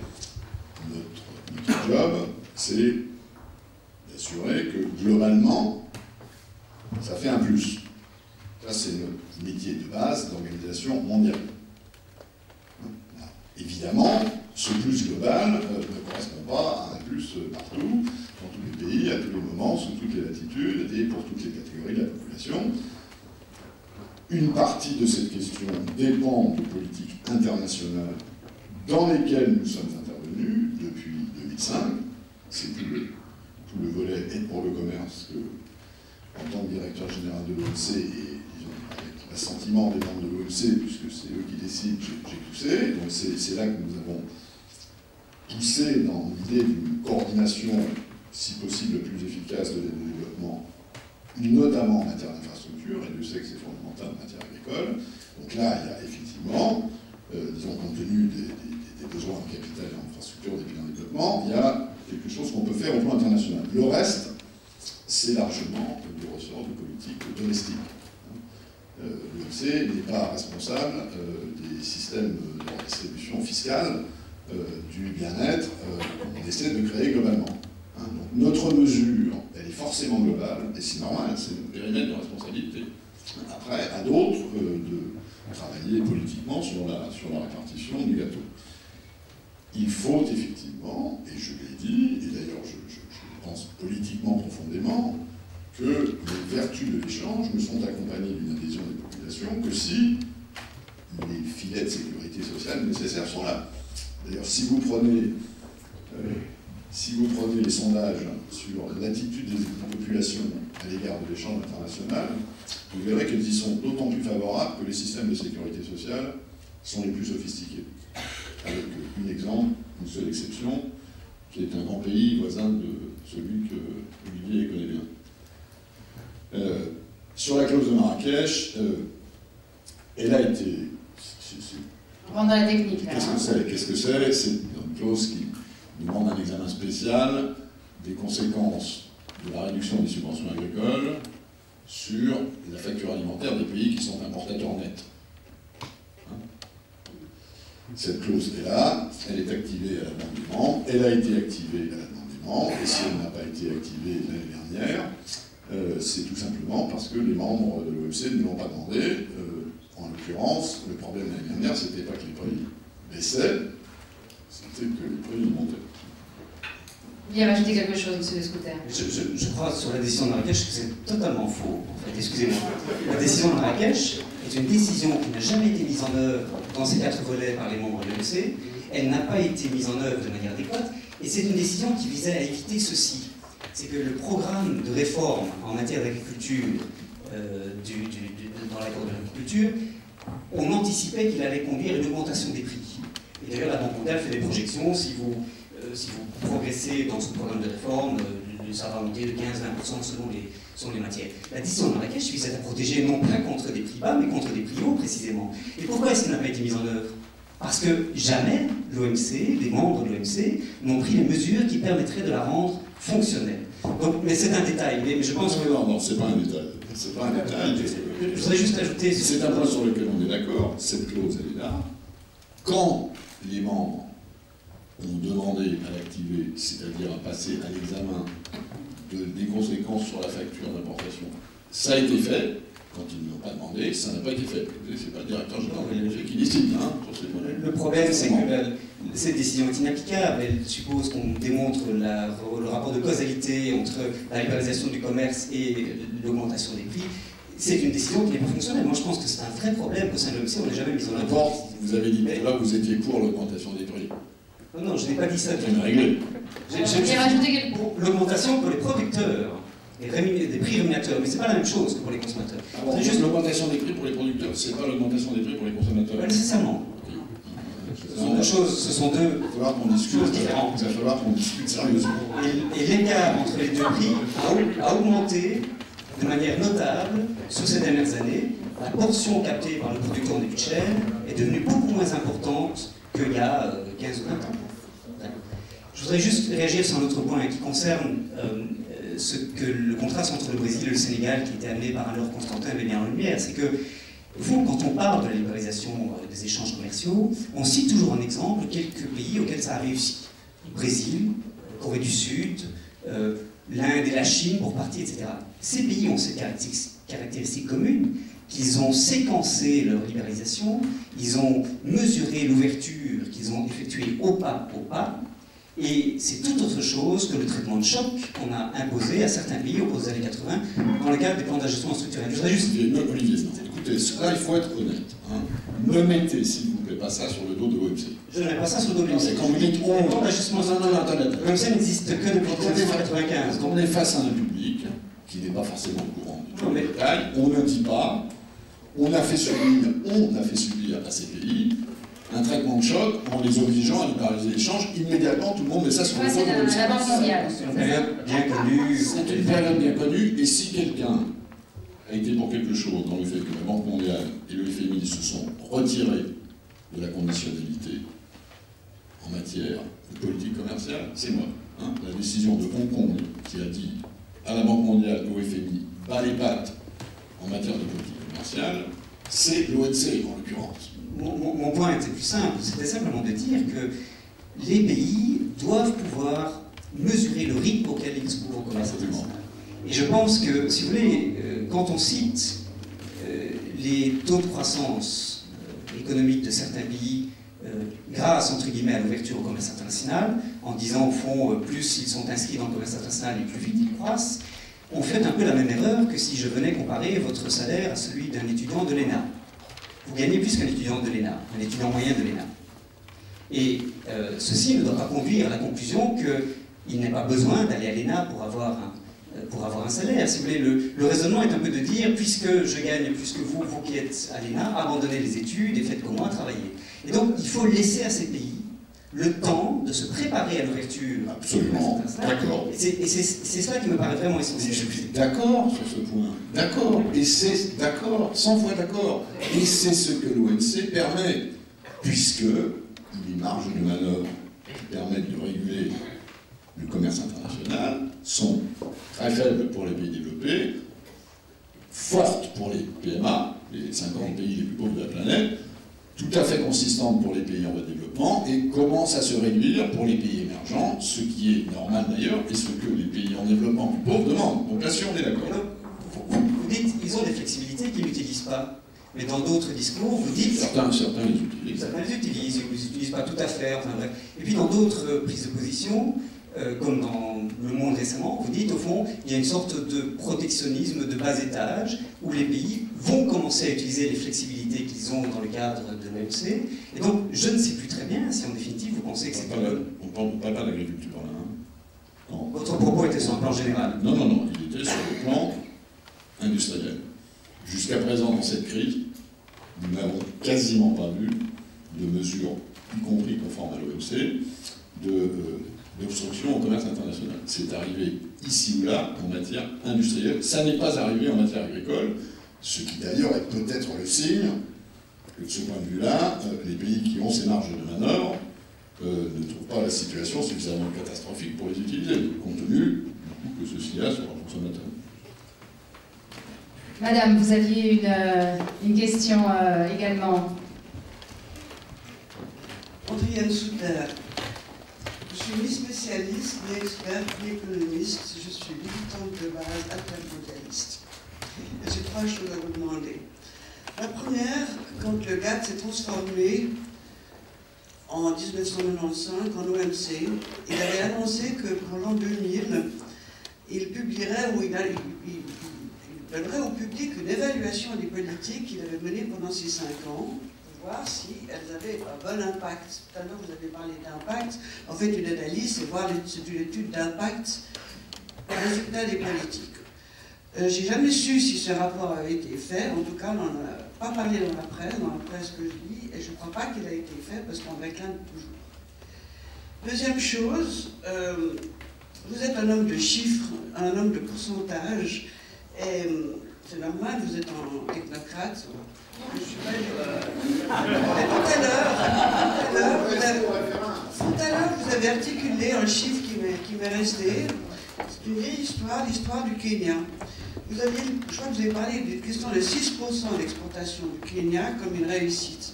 notre job, c'est d'assurer que globalement, ça fait un plus. Ça, c'est notre métier de base d'organisation mondiale. Évidemment, ce plus global ne correspond pas à un plus partout, dans tous les pays, à tous les moments, sous toutes les latitudes et pour toutes les catégories de la population. Une partie de cette question dépend de politiques internationales dans lesquelles nous sommes intervenus depuis 2005. C'est tout le volet aide pour le commerce que, en tant que directeur général de l'OMC et avec l'assentiment des membres de l'OMC, puisque c'est eux qui décident, j'ai poussé. Donc c'est là que nous avons poussé dans l'idée d'une coordination, si possible, le plus efficace de l'aide au développement, notamment en matière d'infrastructure, et Dieu sait que c'est fondamental en matière agricole. Donc là, il y a effectivement, disons, compte tenu des besoins en capital et en infrastructure des pays en développement, il y a quelque chose qu'on peut faire au plan international. Le reste, c'est largement du ressort de politique domestique. L'OMC n'est pas responsable des systèmes de redistribution fiscale du bien-être qu'on essaie de créer globalement. Donc notre mesure, elle est forcément globale, et c'est normal, c'est notre périmètre de responsabilité. Après, à d'autres de travailler politiquement sur la répartition du gâteau. Il faut effectivement, et je l'ai dit, et d'ailleurs je pense politiquement profondément, que les vertus de l'échange ne sont accompagnées d'une adhésion des populations que si les filets de sécurité sociale nécessaires sont là. D'ailleurs, si vous prenez les sondages sur l'attitude des populations à l'égard de l'échange international, vous verrez qu'elles y sont d'autant plus favorables que les systèmes de sécurité sociale sont les plus sophistiqués. Avec un exemple, une seule exception, qui est un grand pays voisin de celui que Olivier connaît bien. Sur la clause de Marrakech, elle a été, c'est Pendant la technique, là. Qu'est-ce que c'est? C'est une clause qui demande un examen spécial des conséquences de la réduction des subventions agricoles sur la facture alimentaire des pays qui sont importateurs nets. Cette clause est là, elle est activée à la demande des membres, elle a été activée à la demande des membres, et si elle n'a pas été activée l'année dernière, c'est tout simplement parce que les membres de l'OMC ne l'ont pas demandé. En l'occurrence, le problème l'année dernière, c'était pas que les prix baissaient, c'était que les prix montaient. Vous vouliez rajouter quelque chose, M. Scooter? Je crois sur la décision de Marrakech que c'est totalement faux. En fait, excusez-moi. La décision de Marrakech est une décision qui n'a jamais été mise en œuvre dans ces 4 volets par les membres de l'OMC. Elle n'a pas été mise en œuvre de manière adéquate. Et c'est une décision qui visait à éviter ceci. C'est que le programme de réforme en matière d'agriculture dans l'accord de l'agriculture, on anticipait qu'il allait conduire à une augmentation des prix. Et d'ailleurs, la Banque mondiale fait des projections. Si vous progressez dans ce programme de réforme, ça va monter de 15-20% selon les matières. La décision de Marrakech visait à protéger non pas contre des prix bas, mais contre des prix hauts précisément. Et pourquoi est-ce qu'elle n'a pas été mise en œuvre? Parce que jamais l'OMC, les membres de l'OMC, n'ont pris les mesures qui permettraient de la rendre fonctionnelle. Donc, mais c'est un détail, mais je pense que... Non, c'est pas un détail. C'est pas un détail. Je voudrais juste ajouter... C'est un point sur lequel on est d'accord, cette clause, elle est là. Quand les membres ont demandé à l'activer, c'est-à-dire à passer à l'examen des conséquences sur la facture d'importation, ça a été fait. Quand ils ne l'ont pas demandé, ça n'a pas été fait. C'est pas le directeur général de l'OMC qui décide, sur ces points. Le problème, c'est que cette décision est inapplicable. Elle suppose qu'on démontre le rapport de causalité entre la libéralisation du commerce et l'augmentation des prix. C'est une décision qui n'est pas fonctionnelle. Moi, je pense que c'est un vrai problème qu'au sein de l'OMC, on n'a jamais mis en œuvre. Vous avez dit là que vous étiez pour l'augmentation des prix. Non, je n'ai pas dit ça. Vous réglé. J'ai rajouté quelque chose. L'augmentation pour les producteurs. Des prix rémunérateurs, mais c'est pas la même chose que pour les consommateurs. C'est juste l'augmentation des prix pour les producteurs, c'est pas l'augmentation des prix pour les consommateurs. Pas nécessairement. Ce sont deux choses différentes. Il va falloir qu'on discute sérieusement. Et l'écart entre les deux prix a augmenté de manière notable sur ces dernières années. La portion captée par le producteur en début de chaîne est devenue beaucoup moins importante qu'il y a 15 ou 20 ans. Je voudrais juste réagir sur un autre point qui concerne le contraste entre le Brésil et le Sénégal qui était amené par alors Constantin met bien en lumière. C'est que, au fond, quand on parle de la libéralisation des échanges commerciaux, on cite toujours en exemple quelques pays auxquels ça a réussi. Le Brésil, Corée du Sud, l'Inde et la Chine pour partie, etc. Ces pays ont cette caractéristique commune qu'ils ont séquencé leur libéralisation, ils ont mesuré l'ouverture qu'ils ont effectuée au pas, et c'est tout autre chose que le traitement de choc qu'on a imposé à certains pays au cours des années 80 dans le cadre des plans d'ajustement structurel. Je voudrais juste... Olivier, écoutez, là il faut être honnête. Ne mettez, s'il vous plaît, pas ça sur le dos de l'OMC. Je ne mets pas ça sur le dos de l'OMC. Quand vous dites les plans d'ajustement structurel, l'OMC n'existe que depuis 1995. On est face à un public qui n'est pas forcément au courant du détail. On ne dit pas, on a fait subir à ces pays un traitement de choc en les obligeant à libéraliser l'échange immédiatement. Tout le monde met ça sur le dos de l'OMC. C'est la Banque mondiale. C'est une période bien connue. C'est une période bien connue, et si quelqu'un a été pour quelque chose dans le fait que la Banque mondiale et le FMI se sont retirés de la conditionnalité en matière de politique commerciale, c'est moi. La décision de Hong Kong qui a dit à la Banque mondiale et au FMI bas les pattes en matière de politique commerciale, c'est l'OMC en l'occurrence. Mon point était plus simple, c'était simplement de dire que les pays doivent pouvoir mesurer le rythme auquel ils ouvrent au commerce international. Et je pense que, si vous voulez, quand on cite les taux de croissance économique de certains pays grâce, entre guillemets, à l'ouverture au commerce international, en disant, au fond, plus ils sont inscrits dans le commerce international et plus vite ils croissent, on fait un peu la même erreur que si je venais comparer votre salaire à celui d'un étudiant de l'ENA. Vous gagnez plus qu'un étudiant de l'ENA, un étudiant moyen de l'ENA. Et ceci ne doit pas conduire à la conclusion qu'il n'est pas besoin d'aller à l'ENA pour avoir un salaire. Si vous voulez, le raisonnement est un peu de dire, puisque je gagne plus que vous, vous qui êtes à l'ENA, abandonnez les études et faites comme moi, travailler. Et donc, il faut laisser à ces pays le temps de se préparer à l'ouverture. Absolument, d'accord. Et c'est cela qui me paraît vraiment essentiel. Je suis d'accord sur ce point. D'accord. Et c'est d'accord, 100 fois d'accord. Et c'est ce que l'OMC permet. puisque les marges de manœuvre qui permettent de réguler le commerce international sont très faibles pour les pays développés, fortes pour les PMA, les 50 pays les plus pauvres de la planète, tout à fait consistantes pour les pays en voie de développement, et commencent à se réduire pour les pays émergents, ce qui est normal d'ailleurs, et ce que les pays en développement plus pauvres demandent. Donc là, si on est d'accord. Vous dites qu'ils ont des flexibilités qu'ils n'utilisent pas. Mais dans d'autres discours, vous dites... Certains les utilisent. Certains les utilisent, ils ne les utilisent pas tout à fait, enfin bref. Et puis dans d'autres prises de position, comme dans Le Monde récemment, vous dites au fond, il y a une sorte de protectionnisme de bas étage, où les pays vont commencer à utiliser les flexibilités qu'ils ont dans le cadre de l'OMC. Et donc, je ne sais plus très bien si en définitive vous pensez que c'est... On ne parle pas d'agriculture là. Non. Votre propos était sur un plan général. Non, il était sur le plan industriel. Jusqu'à présent, dans cette crise, nous n'avons quasiment pas vu de mesures, y compris conformes à l'OMC, d'obstruction au commerce international. C'est arrivé ici ou là en matière industrielle. Ça n'est pas arrivé en matière agricole, ce qui d'ailleurs est peut-être le signe que de ce point de vue-là, les pays qui ont ces marges de manœuvre ne trouvent pas la situation suffisamment catastrophique pour les utiliser, compte tenu du coût que ceci a sur le consommateur. Madame, vous aviez une question également. Andrienne Souter. Je suis ni spécialiste, ni experte, ni économiste. Je suis militante de base altermondialiste. Et j'ai 3 choses à vous demander. La première, quand le GATT s'est transformé en 1995 en OMC, il avait annoncé que pour l'an 2000, il publierait ou il donnerait au public une évaluation des politiques qu'il avait menées pendant ces 5 ans, pour voir si elles avaient un bon impact. Tout à l'heure, vous avez parlé d'impact. En fait, une analyse, c'est une étude d'impact, résultat des politiques. J'ai jamais su si ce rapport avait été fait. En tout cas, on n'en a pas parlé dans la presse que je lis, et je ne crois pas qu'il a été fait parce qu'on réclame toujours. Deuxième chose, vous êtes un homme de chiffres, un homme de pourcentage. Et c'est normal, vous êtes un technocrate. Je suis pas tout à l'heure, vous avez articulé un chiffre qui m'est resté. C'est une vieille histoire, l'histoire du Kenya. Je crois que vous avez parlé d'une question de 6% d'exportation du Kenya comme une réussite.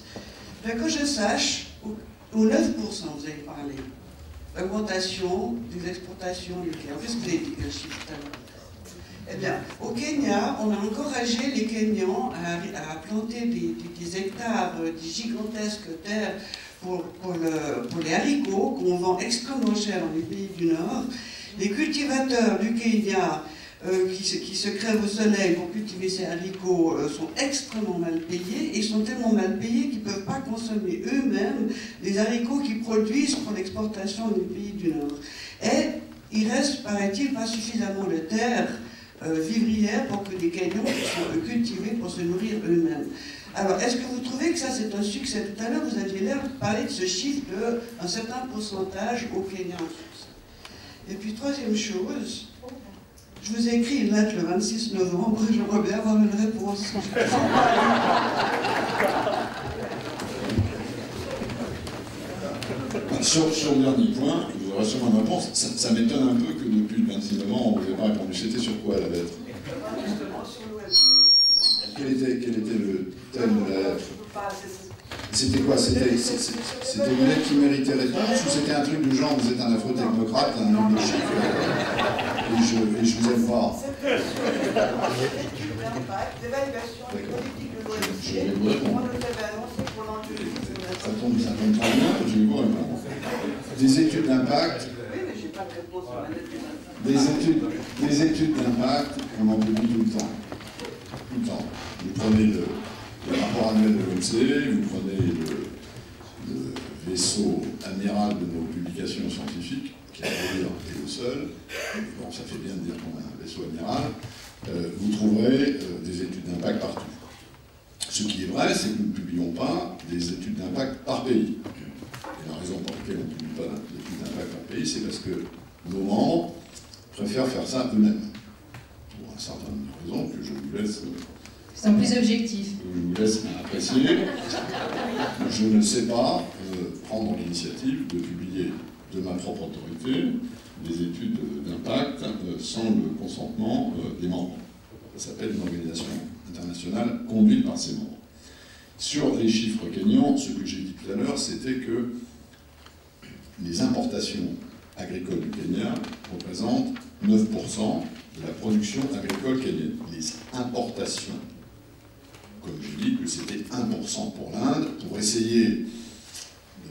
Mais que je sache, ou 9% vous avez parlé, l'augmentation des exportations du Kenya. Qu'est-ce que vous avez dit quel chiffre tout à l'heure? Eh bien, au Kenya, on a encouragé les Kenyans à planter des hectares, des gigantesques terres pour les haricots qu'on vend extrêmement cher dans les pays du Nord. Les cultivateurs du Kenya qui se crèvent au soleil pour cultiver ces haricots sont extrêmement mal payés, et ils sont tellement mal payés qu'ils ne peuvent pas consommer eux-mêmes les haricots qu'ils produisent pour l'exportation des pays du Nord. Et il reste, paraît-il, pas suffisamment de terres vivrières pour que les Kenyans puissent cultiver pour se nourrir eux-mêmes. Alors, est-ce que vous trouvez que ça c'est un succès? Tout à l'heure, vous aviez l'air de parler de ce chiffre d'un certain pourcentage au Kenya. Et puis, troisième chose, je vous ai écrit une lettre le 26 novembre, j'aimerais bien avoir une réponse. Sur le dernier point, vous aurez sûrement une réponse. Ça m'étonne un peu que depuis le 26 novembre, on ne vous ait pas répondu. C'était sur quoi la lettre? Quel était le thème de la lettre? C'était quoi? C'était une lettre qui méritait réponse, ou c'était un truc du genre vous êtes un affreux technocrate, un homme de chiffres, et je vous aime pas? Je vais vous répondre. Ça tombe très bien, je vais vous répondre. Des études d'impact. Des études d'impact, on en publie tout le temps. Tout le temps. Vous prenez le rapport annuel de l'OMC, vous prenez le vaisseau amiral de nos publications scientifiques, qui à vrai dire est le seul. Bon, ça fait bien de dire qu'on a un vaisseau amiral. Vous trouverez des études d'impact partout. Ce qui est vrai, c'est que nous ne publions pas des études d'impact par pays. Et la raison pour laquelle on ne publie pas d'études d'impact par pays, c'est parce que nos membres préfèrent faire ça eux-mêmes. Pour un certain nombre de raisons que je vous laisse sont plus objectifs. Je vous laisse apprécier. Je ne sais pas prendre l'initiative de publier de ma propre autorité des études d'impact sans le consentement des membres. Ça s'appelle une organisation internationale conduite par ses membres. Sur les chiffres kenyans, ce que j'ai dit tout à l'heure, c'était que les importations agricoles du Kenya représentent 9% de la production agricole kenyane. Les importations, comme je dis, que c'était 1% pour l'Inde, pour essayer de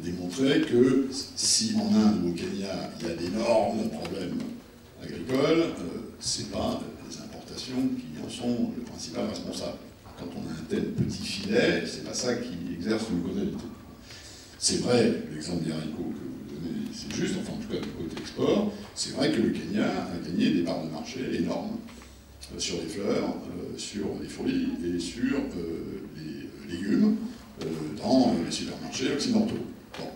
démontrer que si en Inde ou au Kenya il y a d'énormes problèmes agricoles, c'est pas les importations qui en sont le principal responsable. Quand on a un tel petit filet, c'est pas ça qui exerce une causalité. C'est vrai, l'exemple des haricots que vous donnez, c'est juste, enfin en tout cas du côté export, c'est vrai que le Kenya a gagné des parts de marché énormes sur les fleurs, sur les fruits et sur les légumes dans les supermarchés occidentaux. Bon.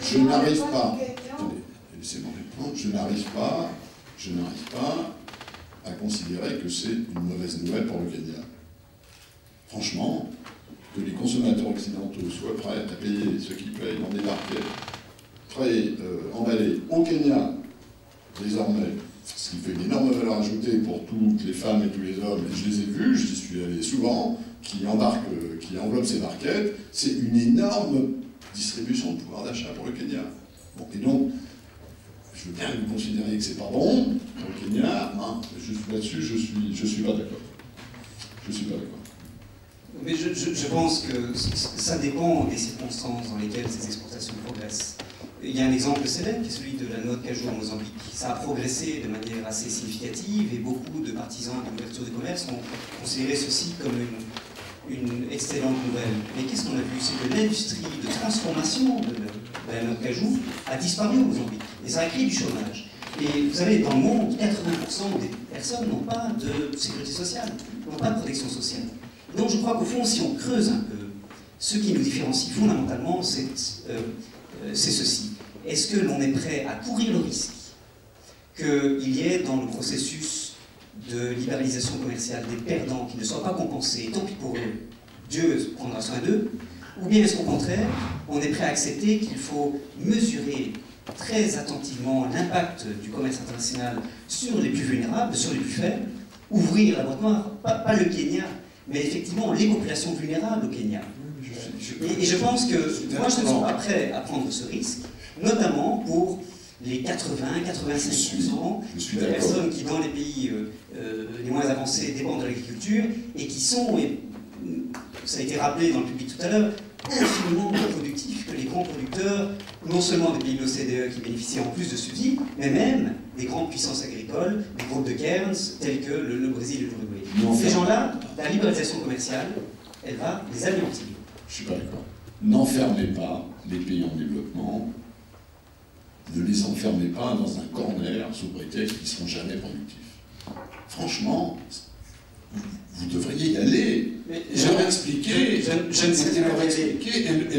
Je n'arrive pas, attendez, laissez-moi répondre, je n'arrive pas à considérer que c'est une mauvaise nouvelle pour le Kenya. Franchement, que les consommateurs occidentaux soient prêts à payer ce qu'ils payent dans des barquettes, prêts, emballés au Kenya, désormais, ce qui fait une énorme valeur ajoutée pour toutes les femmes et tous les hommes, et je les ai vus, j'y suis allé souvent, qui enveloppent ces barquettes, c'est une énorme distribution de pouvoir d'achat pour le Kenya. Bon, et donc, je veux bien que vous considériez que c'est pas bon pour le Kenya, hein, là-dessus, je suis pas d'accord. Je suis pas d'accord. Mais je pense que ça dépend des circonstances dans lesquelles ces exportations progressent. Il y a un exemple célèbre qui est celui de la noix de cajou en Mozambique. Ça a progressé de manière assez significative et beaucoup de partisans de l'ouverture du commerce ont considéré ceci comme une excellente nouvelle. Mais qu'est-ce qu'on a vu? C'est que l'industrie de transformation de la noix de cajou a disparu au Mozambique. Et ça a créé du chômage. Et vous savez, dans le monde, 80% des personnes n'ont pas de sécurité sociale, n'ont pas de protection sociale. Donc je crois qu'au fond, si on creuse un peu, ce qui nous différencie fondamentalement, c'est ceci. Est-ce que l'on est prêt à courir le risque qu'il y ait dans le processus de libéralisation commerciale des perdants qui ne soient pas compensés, tant pis pour eux, Dieu prendra soin d'eux, ou bien est-ce qu'au contraire, on est prêt à accepter qu'il faut mesurer très attentivement l'impact du commerce international sur les plus vulnérables, sur les plus faibles, ouvrir la boîte noire, pas le Kenya, mais effectivement les populations vulnérables au Kenya. Et je pense que moi je ne suis pas prêt à prendre ce risque, notamment pour les 80-85% de personnes qui, dans les pays les moins avancés, dépendent de l'agriculture et qui sont, et ça a été rappelé dans le public tout à l'heure, infiniment moins productifs que les grands producteurs, non seulement des pays de l'OCDE qui bénéficient en plus de subsides, mais même des grandes puissances agricoles, des groupes de cairns tels que le Brésil et l'Uruguay. Ces gens-là, la libéralisation commerciale, elle va les anéantir. Je suis pas d'accord. N'enfermez pas les pays en développement, ne les enfermez pas dans un corner sous prétexte qu'ils ne seront jamais productifs. Franchement, vous devriez y aller. Je leur expliquer, et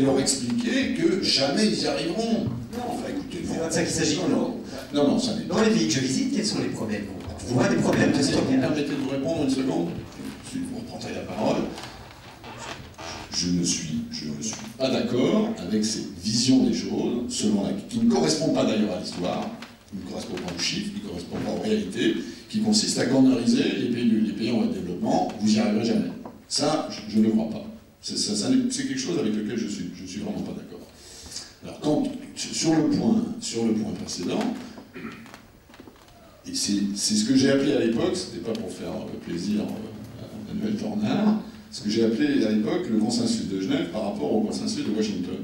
leur expliquer que jamais ils y arriveront. Non, enfin écoutez, c'est pas de ça qu'il s'agit. Non, ça n'est pas. Dans les pays que je visite, quels sont les problèmes? Vous voyez des problèmes de stockage. Permettez de vous répondre une seconde. Si vous reprendrez la parole. Je ne suis pas d'accord avec cette vision des choses, qui ne correspond pas d'ailleurs à l'histoire, qui ne correspond pas aux chiffres, qui ne correspond pas aux réalités, qui consiste à corneriser les pays en voie de développement. Vous n'y arriverez jamais. Ça, je ne le crois pas. C'est quelque chose avec lequel je suis vraiment pas d'accord. Alors, sur le point précédent, et c'est ce que j'ai appelé à l'époque, c'était pas pour faire plaisir à Manuel Tornard, ce que j'ai appelé à l'époque le consensus de Genève par rapport au consensus de Washington.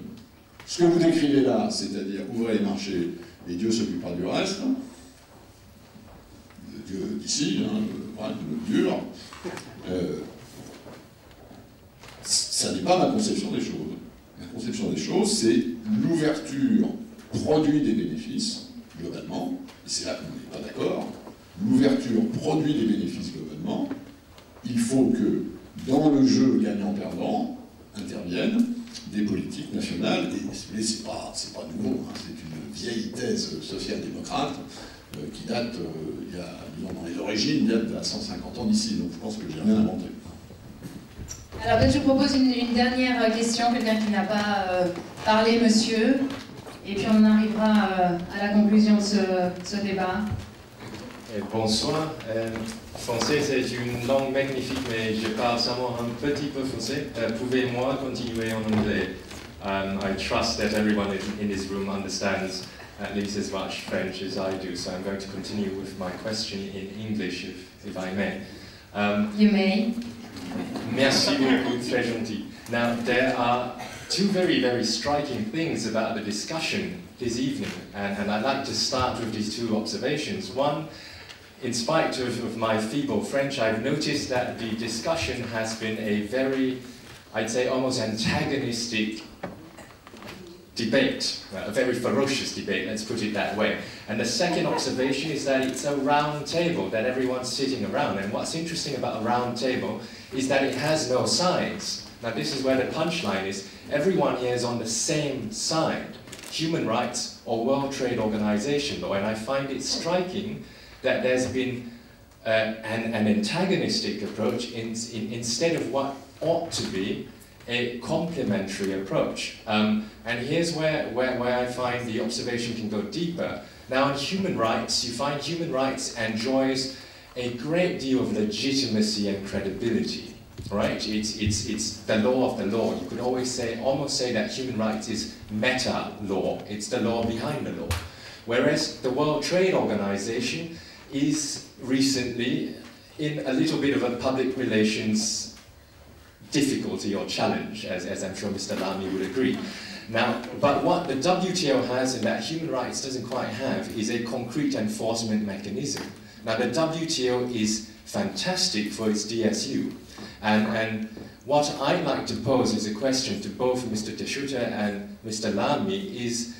Ce que vous décrivez là, c'est-à-dire ouvrez les marchés et Dieu s'occupera du reste, Dieu d'ici, le dur, ça n'est pas ma conception des choses. Ma conception des choses, c'est l'ouverture produit des bénéfices, globalement, et c'est là qu'on n'est pas d'accord, l'ouverture produit des bénéfices globalement, il faut que dans le jeu gagnant-perdant interviennent des politiques nationales, et c'est pas nouveau, hein, c'est une vieille thèse social-démocrate qui date, disons, dans les origines, date d'à 150 ans d'ici, donc je pense que j'ai rien inventé. Alors peut-être je vous propose une dernière question, quelqu'un qui n'a pas parlé, monsieur, et puis on arrivera à la conclusion de ce débat. Bonsoir. Français, c'est une langue magnifique, mais je parle seulement un petit peu français. Pouvez-moi continuer en anglais? I trust that everyone in this room understands at least as much French as I do, so I'm going to continue with my question in English, if I may. You may. Merci beaucoup, très gentil. Now, there are two very, very striking things about the discussion this evening, and I'd like to start with these two observations. One, in spite of my feeble French, I've noticed that the discussion has been a very, I'd say, almost antagonistic debate, a very ferocious debate, let's put it that way. And the second observation is that it's a round table, that everyone's sitting around. And what's interesting about a round table is that it has no sides. Now this is where the punchline is. Everyone here is on the same side, human rights or World Trade Organization law. And I find it striking that there's been an antagonistic approach instead of what ought to be a complementary approach. And here's where I find the observation can go deeper. Now in human rights, you find human rights enjoys a great deal of legitimacy and credibility, right? It's the law of the law. You could almost say that human rights is meta law. It's the law behind the law. Whereas the World Trade Organization is recently in a little bit of a public relations difficulty or challenge, as I'm sure Mr. Lamy would agree. Now, but what the WTO has and that human rights doesn't quite have is a concrete enforcement mechanism. Now, the WTO is fantastic for its DSU. And what I'd like to pose as a question to both Mr. De Schutter and Mr. Lamy is,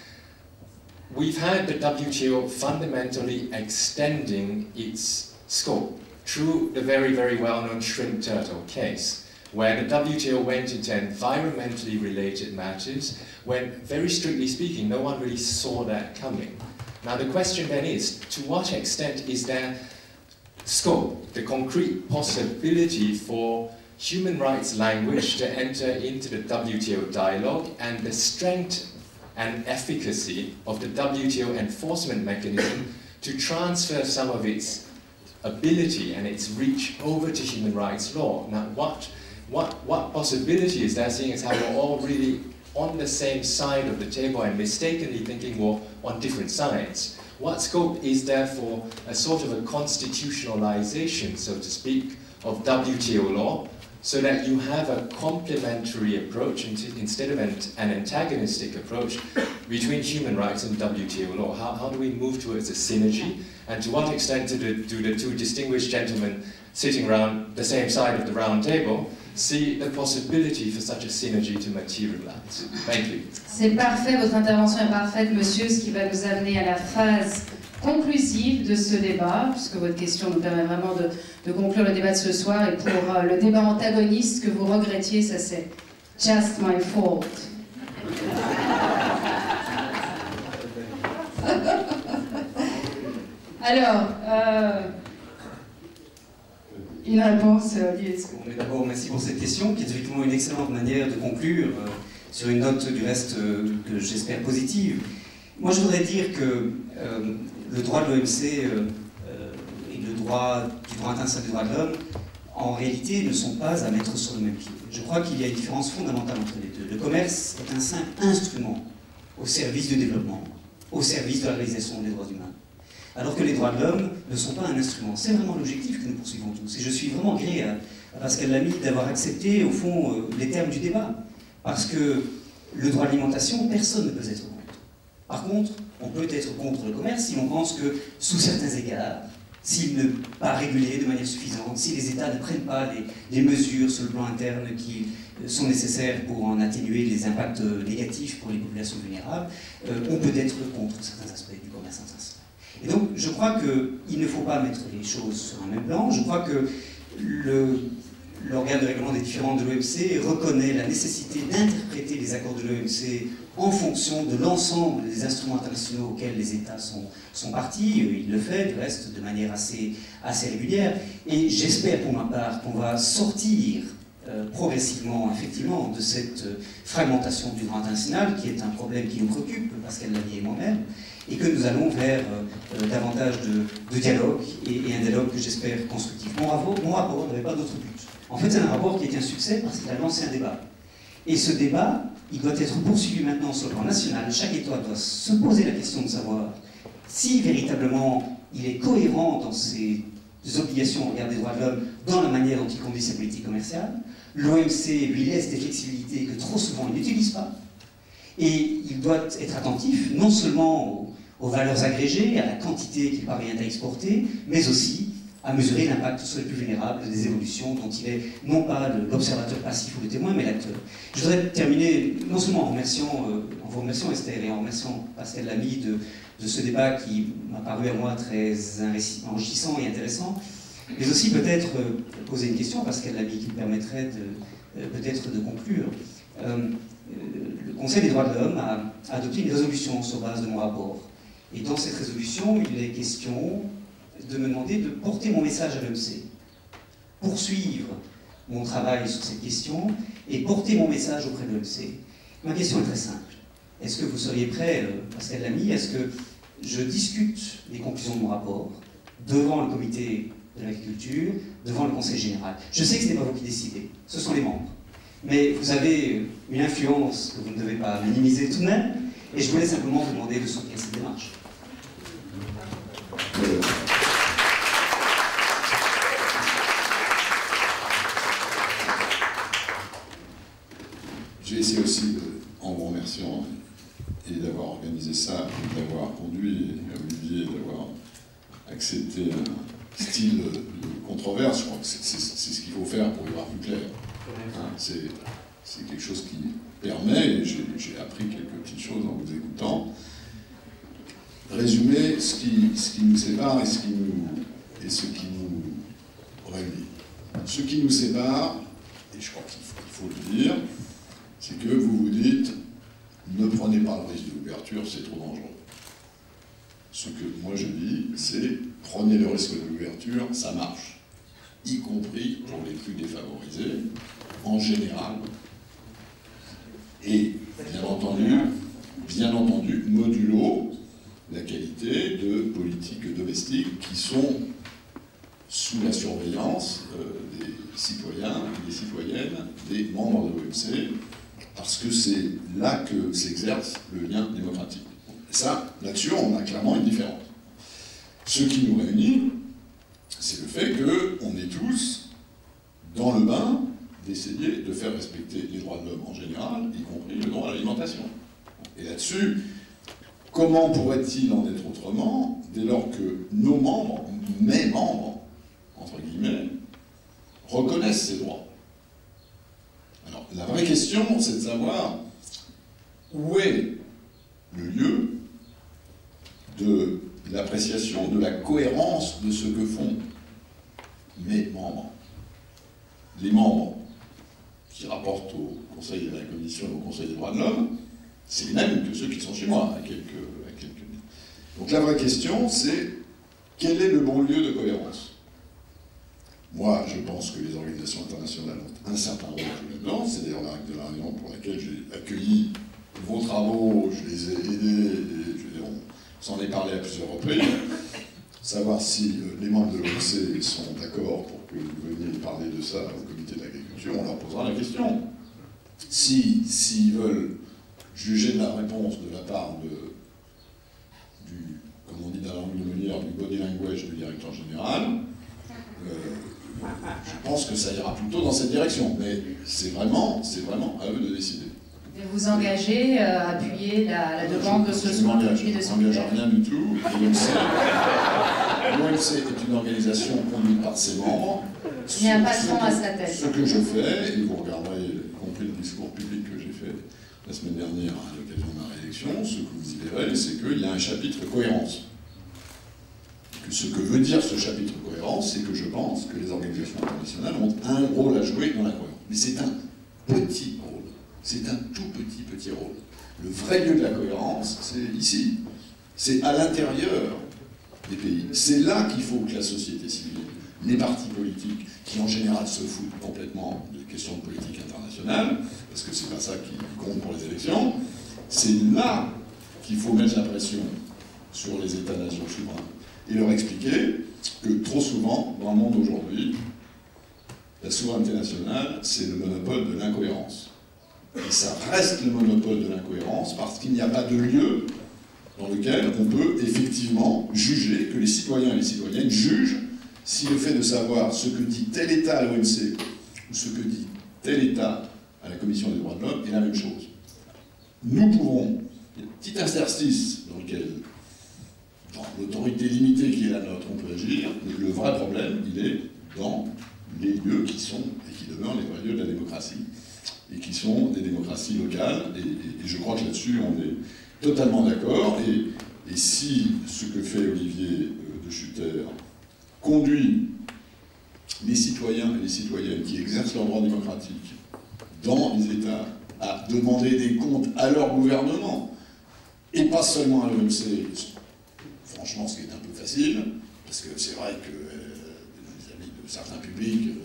we've had the WTO fundamentally extending its scope through the very, very well-known shrimp turtle case, where the WTO went into environmentally related matters when, very strictly speaking, no one really saw that coming. Now the question then is, to what extent is there scope, the concrete possibility for human rights language to enter into the WTO dialogue, and the strength and efficacy of the WTO enforcement mechanism to transfer some of its ability and its reach over to human rights law? Now what possibility is there, seeing as how we're all really on the same side of the table and mistakenly thinking we're on different sides? What scope is there for a sort of a constitutionalization, so to speak, of WTO law, so that you have a complementary approach instead of an antagonistic approach between human rights and WTO law? How do we move towards a synergy? And to what extent do the two distinguished gentlemen sitting around the same side of the round table see the possibility for such a synergy to materialize? Thank you. C'est parfait, votre intervention est parfaite, monsieur, ce qui va nous amener à la phase conclusive de ce débat, puisque votre question nous permet vraiment de conclure le débat de ce soir. Et pour le débat antagoniste que vous regrettiez, ça c'est just my fault. Alors, une réponse, D'abord, merci pour cette question, qui est effectivement une excellente manière de conclure sur une note du reste que j'espère positive. Moi, je voudrais dire que le droit de l'OMC et le droit international des droits de l'homme, en réalité, ne sont pas à mettre sur le même pied. Je crois qu'il y a une différence fondamentale entre les deux. Le commerce est un simple instrument au service du développement, au service de la réalisation des droits humains. Alors que les droits de l'homme ne sont pas un instrument. C'est vraiment l'objectif que nous poursuivons tous. Et je suis vraiment gré à Pascal Lamy d'avoir accepté, au fond, les termes du débat. Parce que le droit de l'alimentation, personne ne peut être contre. Par contre, on peut être contre le commerce si on pense que, sous certains égards, s'il n'est pas régulé de manière suffisante, si les États ne prennent pas les mesures sur le plan interne qui sont nécessaires pour en atténuer les impacts négatifs pour les populations vulnérables, on peut être contre certains aspects du commerce international. Et donc, je crois qu'il ne faut pas mettre les choses sur un même plan. Je crois que l'organe de règlement des différends de l'OMC reconnaît la nécessité d'interpréter les accords de l'OMC en fonction de l'ensemble des instruments internationaux auxquels les États sont partis. Il le fait, du reste, de manière assez régulière. Et j'espère, pour ma part, qu'on va sortir progressivement, effectivement, de cette fragmentation du droit international, qui est un problème qui nous préoccupe, Pascal Lamy et moi-même, et que nous allons vers davantage de dialogue, et un dialogue que j'espère constructif. Mon rapport n'avait pas d'autre but. En fait, c'est un rapport qui est un succès parce qu'il a lancé un débat. Et ce débat, il doit être poursuivi maintenant sur le plan national. Chaque État doit se poser la question de savoir si véritablement il est cohérent dans ses obligations au regard des droits de l'homme, dans la manière dont il conduit ses politiques commerciales. L'OMC lui laisse des flexibilités que trop souvent il n'utilise pas. Et il doit être attentif non seulement aux valeurs agrégées, à la quantité qu'il parvient à exporter, mais aussi à mesurer l'impact sur les plus vulnérables des évolutions dont il est non pas l'observateur passif ou le témoin, mais l'acteur. Je voudrais terminer non seulement en vous remerciant Esther et en remerciant Pascal Lamy de ce débat qui m'a paru à moi très enrichissant et intéressant, mais aussi peut-être poser une question à Pascal Lamy qui me permettrait peut-être de conclure. Le Conseil des droits de l'homme a adopté une résolution sur base de mon rapport. Et dans cette résolution, il est question de me demander de porter mon message à l'OMC, poursuivre mon travail sur cette question et porter mon message auprès de l'OMC. Ma question est très simple. Est-ce que vous seriez prêt, Pascal Lamy, est-ce que je discute les conclusions de mon rapport devant le comité de l'agriculture, devant le Conseil général? Je sais que ce n'est pas vous qui décidez, ce sont les membres. Mais vous avez une influence que vous ne devez pas minimiser tout de même, et je voulais simplement vous demander de soutenir cette démarche. J'ai essayé aussi, en vous remerciant et d'avoir organisé ça, d'avoir conduit Olivier, d'avoir accepté un style de controverse. Je crois que c'est ce qu'il faut faire pour y voir plus clair. Hein, c'est quelque chose qui permet, et j'ai appris quelques petites choses en vous écoutant, résumer ce qui nous sépare et ce qui nous réunit. Ce qui nous sépare, et je crois qu'il faut le dire, c'est que vous vous dites ne prenez pas le risque de l'ouverture, c'est trop dangereux. Ce que moi je dis, c'est prenez le risque de l'ouverture, ça marche, y compris pour les plus défavorisés, en général. Et bien entendu, modulo la qualité de politiques domestiques qui sont sous la surveillance des citoyens et des citoyennes, des membres de l'OMC, parce que c'est là que s'exerce le lien démocratique. Et ça, là-dessus, on a clairement une différence. Ce qui nous réunit, c'est le fait qu'on est tous dans le bain d'essayer de faire respecter les droits de l'homme en général, y compris le droit à l'alimentation. Et là-dessus, comment pourrait-il en être autrement dès lors que nos membres, mes membres, entre guillemets, reconnaissent ces droits? Alors, la vraie question, c'est de savoir où est le lieu de l'appréciation, de la cohérence de ce que font mes membres. Les membres qui rapportent au Conseil de la Commission et au Conseil des droits de l'homme, c'est les mêmes que ceux qui sont chez moi, à quelques minutes. Donc la vraie question, c'est quel est le bon lieu de cohérence? Moi, je pense que les organisations internationales ont un certain rôle à jouer là-dedans. C'est d'ailleurs la raison pour laquelle j'ai accueilli vos travaux, je les ai aidés, et on s'en est parlé à plusieurs reprises. Savoir si les membres de l'OMC sont d'accord pour que vous veniez parler de ça au comité de l'agriculture, on leur posera la question. S'ils veulent juger de la réponse de la part comme on dit dans la langue de Molière, du body language du directeur général, je pense que ça ira plutôt dans cette direction, mais c'est vraiment à eux de décider. Et vous engagez à appuyer la demande de ce soir de Je ne m'engage à rien du tout. L'OMC est une organisation conduite par ses membres. Il y a un patron à sa tête. Ce que je fais, et vous regarderez, y compris le discours public que j'ai fait la semaine dernière à l'occasion de ma réélection, ce que vous y verrez, c'est qu'il y a un chapitre cohérence. Ce que veut dire ce chapitre cohérence, c'est que je pense que les organisations internationales ont un rôle à jouer dans la cohérence. Mais c'est un petit rôle. C'est un tout petit rôle. Le vrai lieu de la cohérence, c'est ici. C'est à l'intérieur des pays. C'est là qu'il faut que la société civile, les partis politiques, qui en général se foutent complètement des questions de politique internationale, parce que c'est pas ça qui compte pour les élections. C'est là qu'il faut mettre la pression sur les États-nations souverains et leur expliquer que trop souvent, dans le monde aujourd'hui, la souveraineté nationale, c'est le monopole de l'incohérence. Et ça reste le monopole de l'incohérence parce qu'il n'y a pas de lieu dans lequel on peut effectivement juger, que les citoyens et les citoyennes jugent si le fait de savoir ce que dit tel État à l'OMC ou ce que dit tel État à la Commission des droits de l'homme est la même chose. Nous pouvons, il y a un petit interstice dans lequel, dans l'autorité limitée qui est la nôtre, on peut agir, mais le vrai problème, il est dans les lieux qui sont, et qui demeurent les vrais lieux de la démocratie, et qui sont des démocraties locales, et je crois que là-dessus, on est totalement d'accord, et si ce que fait Olivier de Schutter conduit les citoyens et les citoyennes qui exercent leurs droits démocratiques dans les États à demander des comptes à leur gouvernement, et pas seulement à l'OMC, franchement, ce qui est un peu facile, parce que c'est vrai que les amis de certains publics,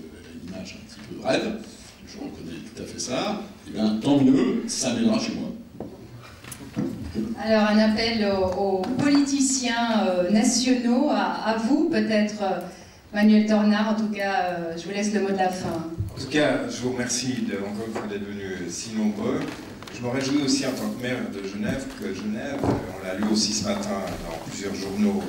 une image un petit peu raide, je reconnais tout à fait ça, et bien tant mieux, ça m'aidera chez moi. Alors, un appel aux politiciens nationaux, à vous peut-être, Manuel Dornard, en tout cas, je vous laisse le mot de la fin. En tout cas, je vous remercie encore une fois d'être venus si nombreux. Je me réjouis aussi en tant que maire de Genève que Genève, on l'a lu aussi ce matin dans plusieurs journaux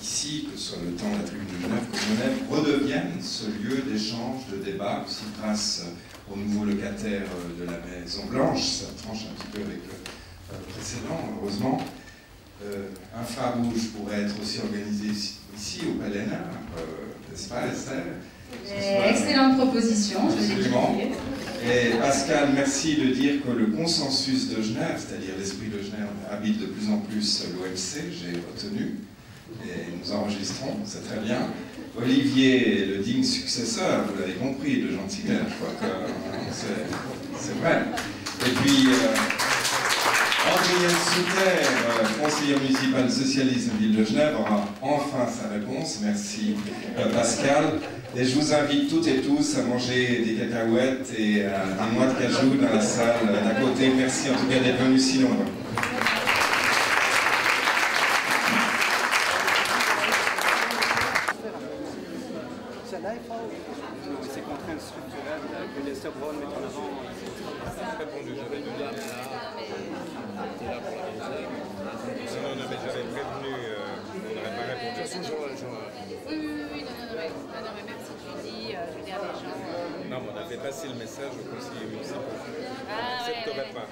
ici, que ce soit le Temps, la Tribune de Genève, que Genève redevienne ce lieu d'échange, de débat, aussi grâce aux nouveaux locataires de la Maison Blanche. Ça tranche un petit peu avec le précédent, heureusement. Un phare rouge pourrait être aussi organisé ici, au Palais Nord, n'est-ce pas, Estelle? Excellente proposition, je vais l'écrire. Et Pascal, merci de dire que le consensus de Genève, c'est-à-dire l'esprit de Genève, habite de plus en plus l'OMC, j'ai retenu, et nous enregistrons, c'est très bien. Olivier, le digne successeur, vous l'avez compris, de Jean Tigler, je crois que c'est vrai. Et puis, Adrien Souter, conseiller municipal socialiste de Ville de Genève, aura enfin sa réponse. Merci Pascal. Et je vous invite toutes et tous à manger des cacahuètes et des noix de cajou dans la salle d'à côté. Merci en tout cas d'être venus si nombreux. Ces contraintes structurelles que les Sorbonne mettent en avant. Répondu, j'avais une dame là. Sinon, on n'avait jamais prévenu, on n'aurait pas répondu. Oui, non, mais même si tu dis, je veux dire, les gens. Non, mais on avait passé le message au conseiller municipal. Ah, on n'accepterait pas.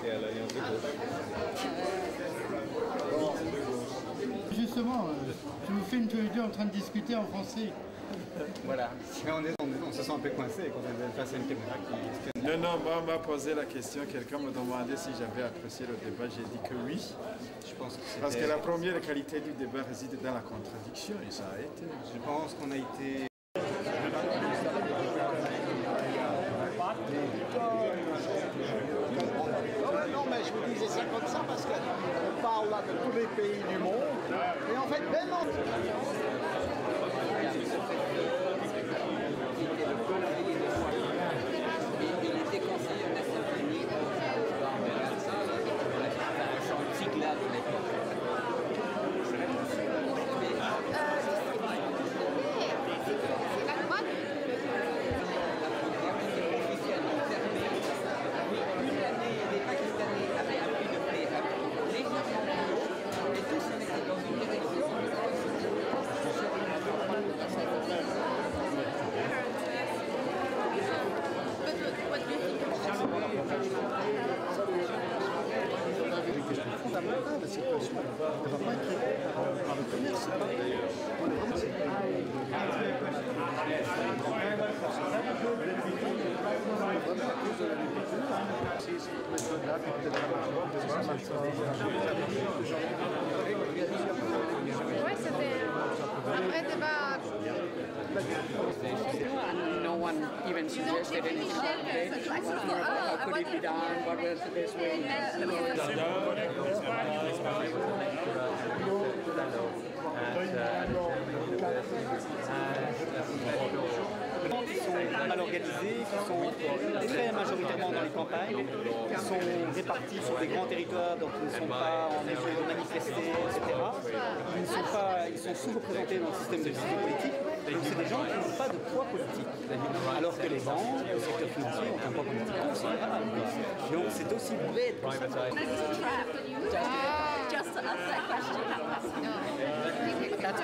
Et à l'Alliance de gauche. Justement, je vous filme tous les deux en train de discuter en français. Voilà, on se sent un peu coincé quand on est face à une caméra qui espionne. Non, moi on m'a posé la question, quelqu'un me demandait si j'avais apprécié le débat, j'ai dit que oui. Je pense que parce que la première qualité du débat réside dans la contradiction et ça a été. Je pense qu'on a été... Non, mais je vous disais ça comme ça parce qu'on parle là de tous les pays du monde. Et en fait, même en... La situation ne va pas être réglée par le commerce. Ouais, c'était un vrai débat. No one even suggested anything about it. How could it be done? What was the best way? Sont localisés, qui sont très majoritairement dans les campagnes, qui sont répartis sur des grands territoires, donc ils ne sont pas en mesure de manifester, etc. Ils sont sous-représentés dans le système de décision politique. Donc c'est des gens qui n'ont pas de poids politique. Alors que les banques, le secteur financier ont un poids politique considérable. Donc c'est aussi bête pour ça. Just to ask that question.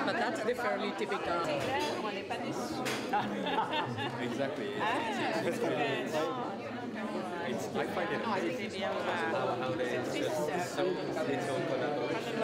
But that's the fairly typical. On n'est pas déçus. Exactly. I find it amazing how they just so little collaboration.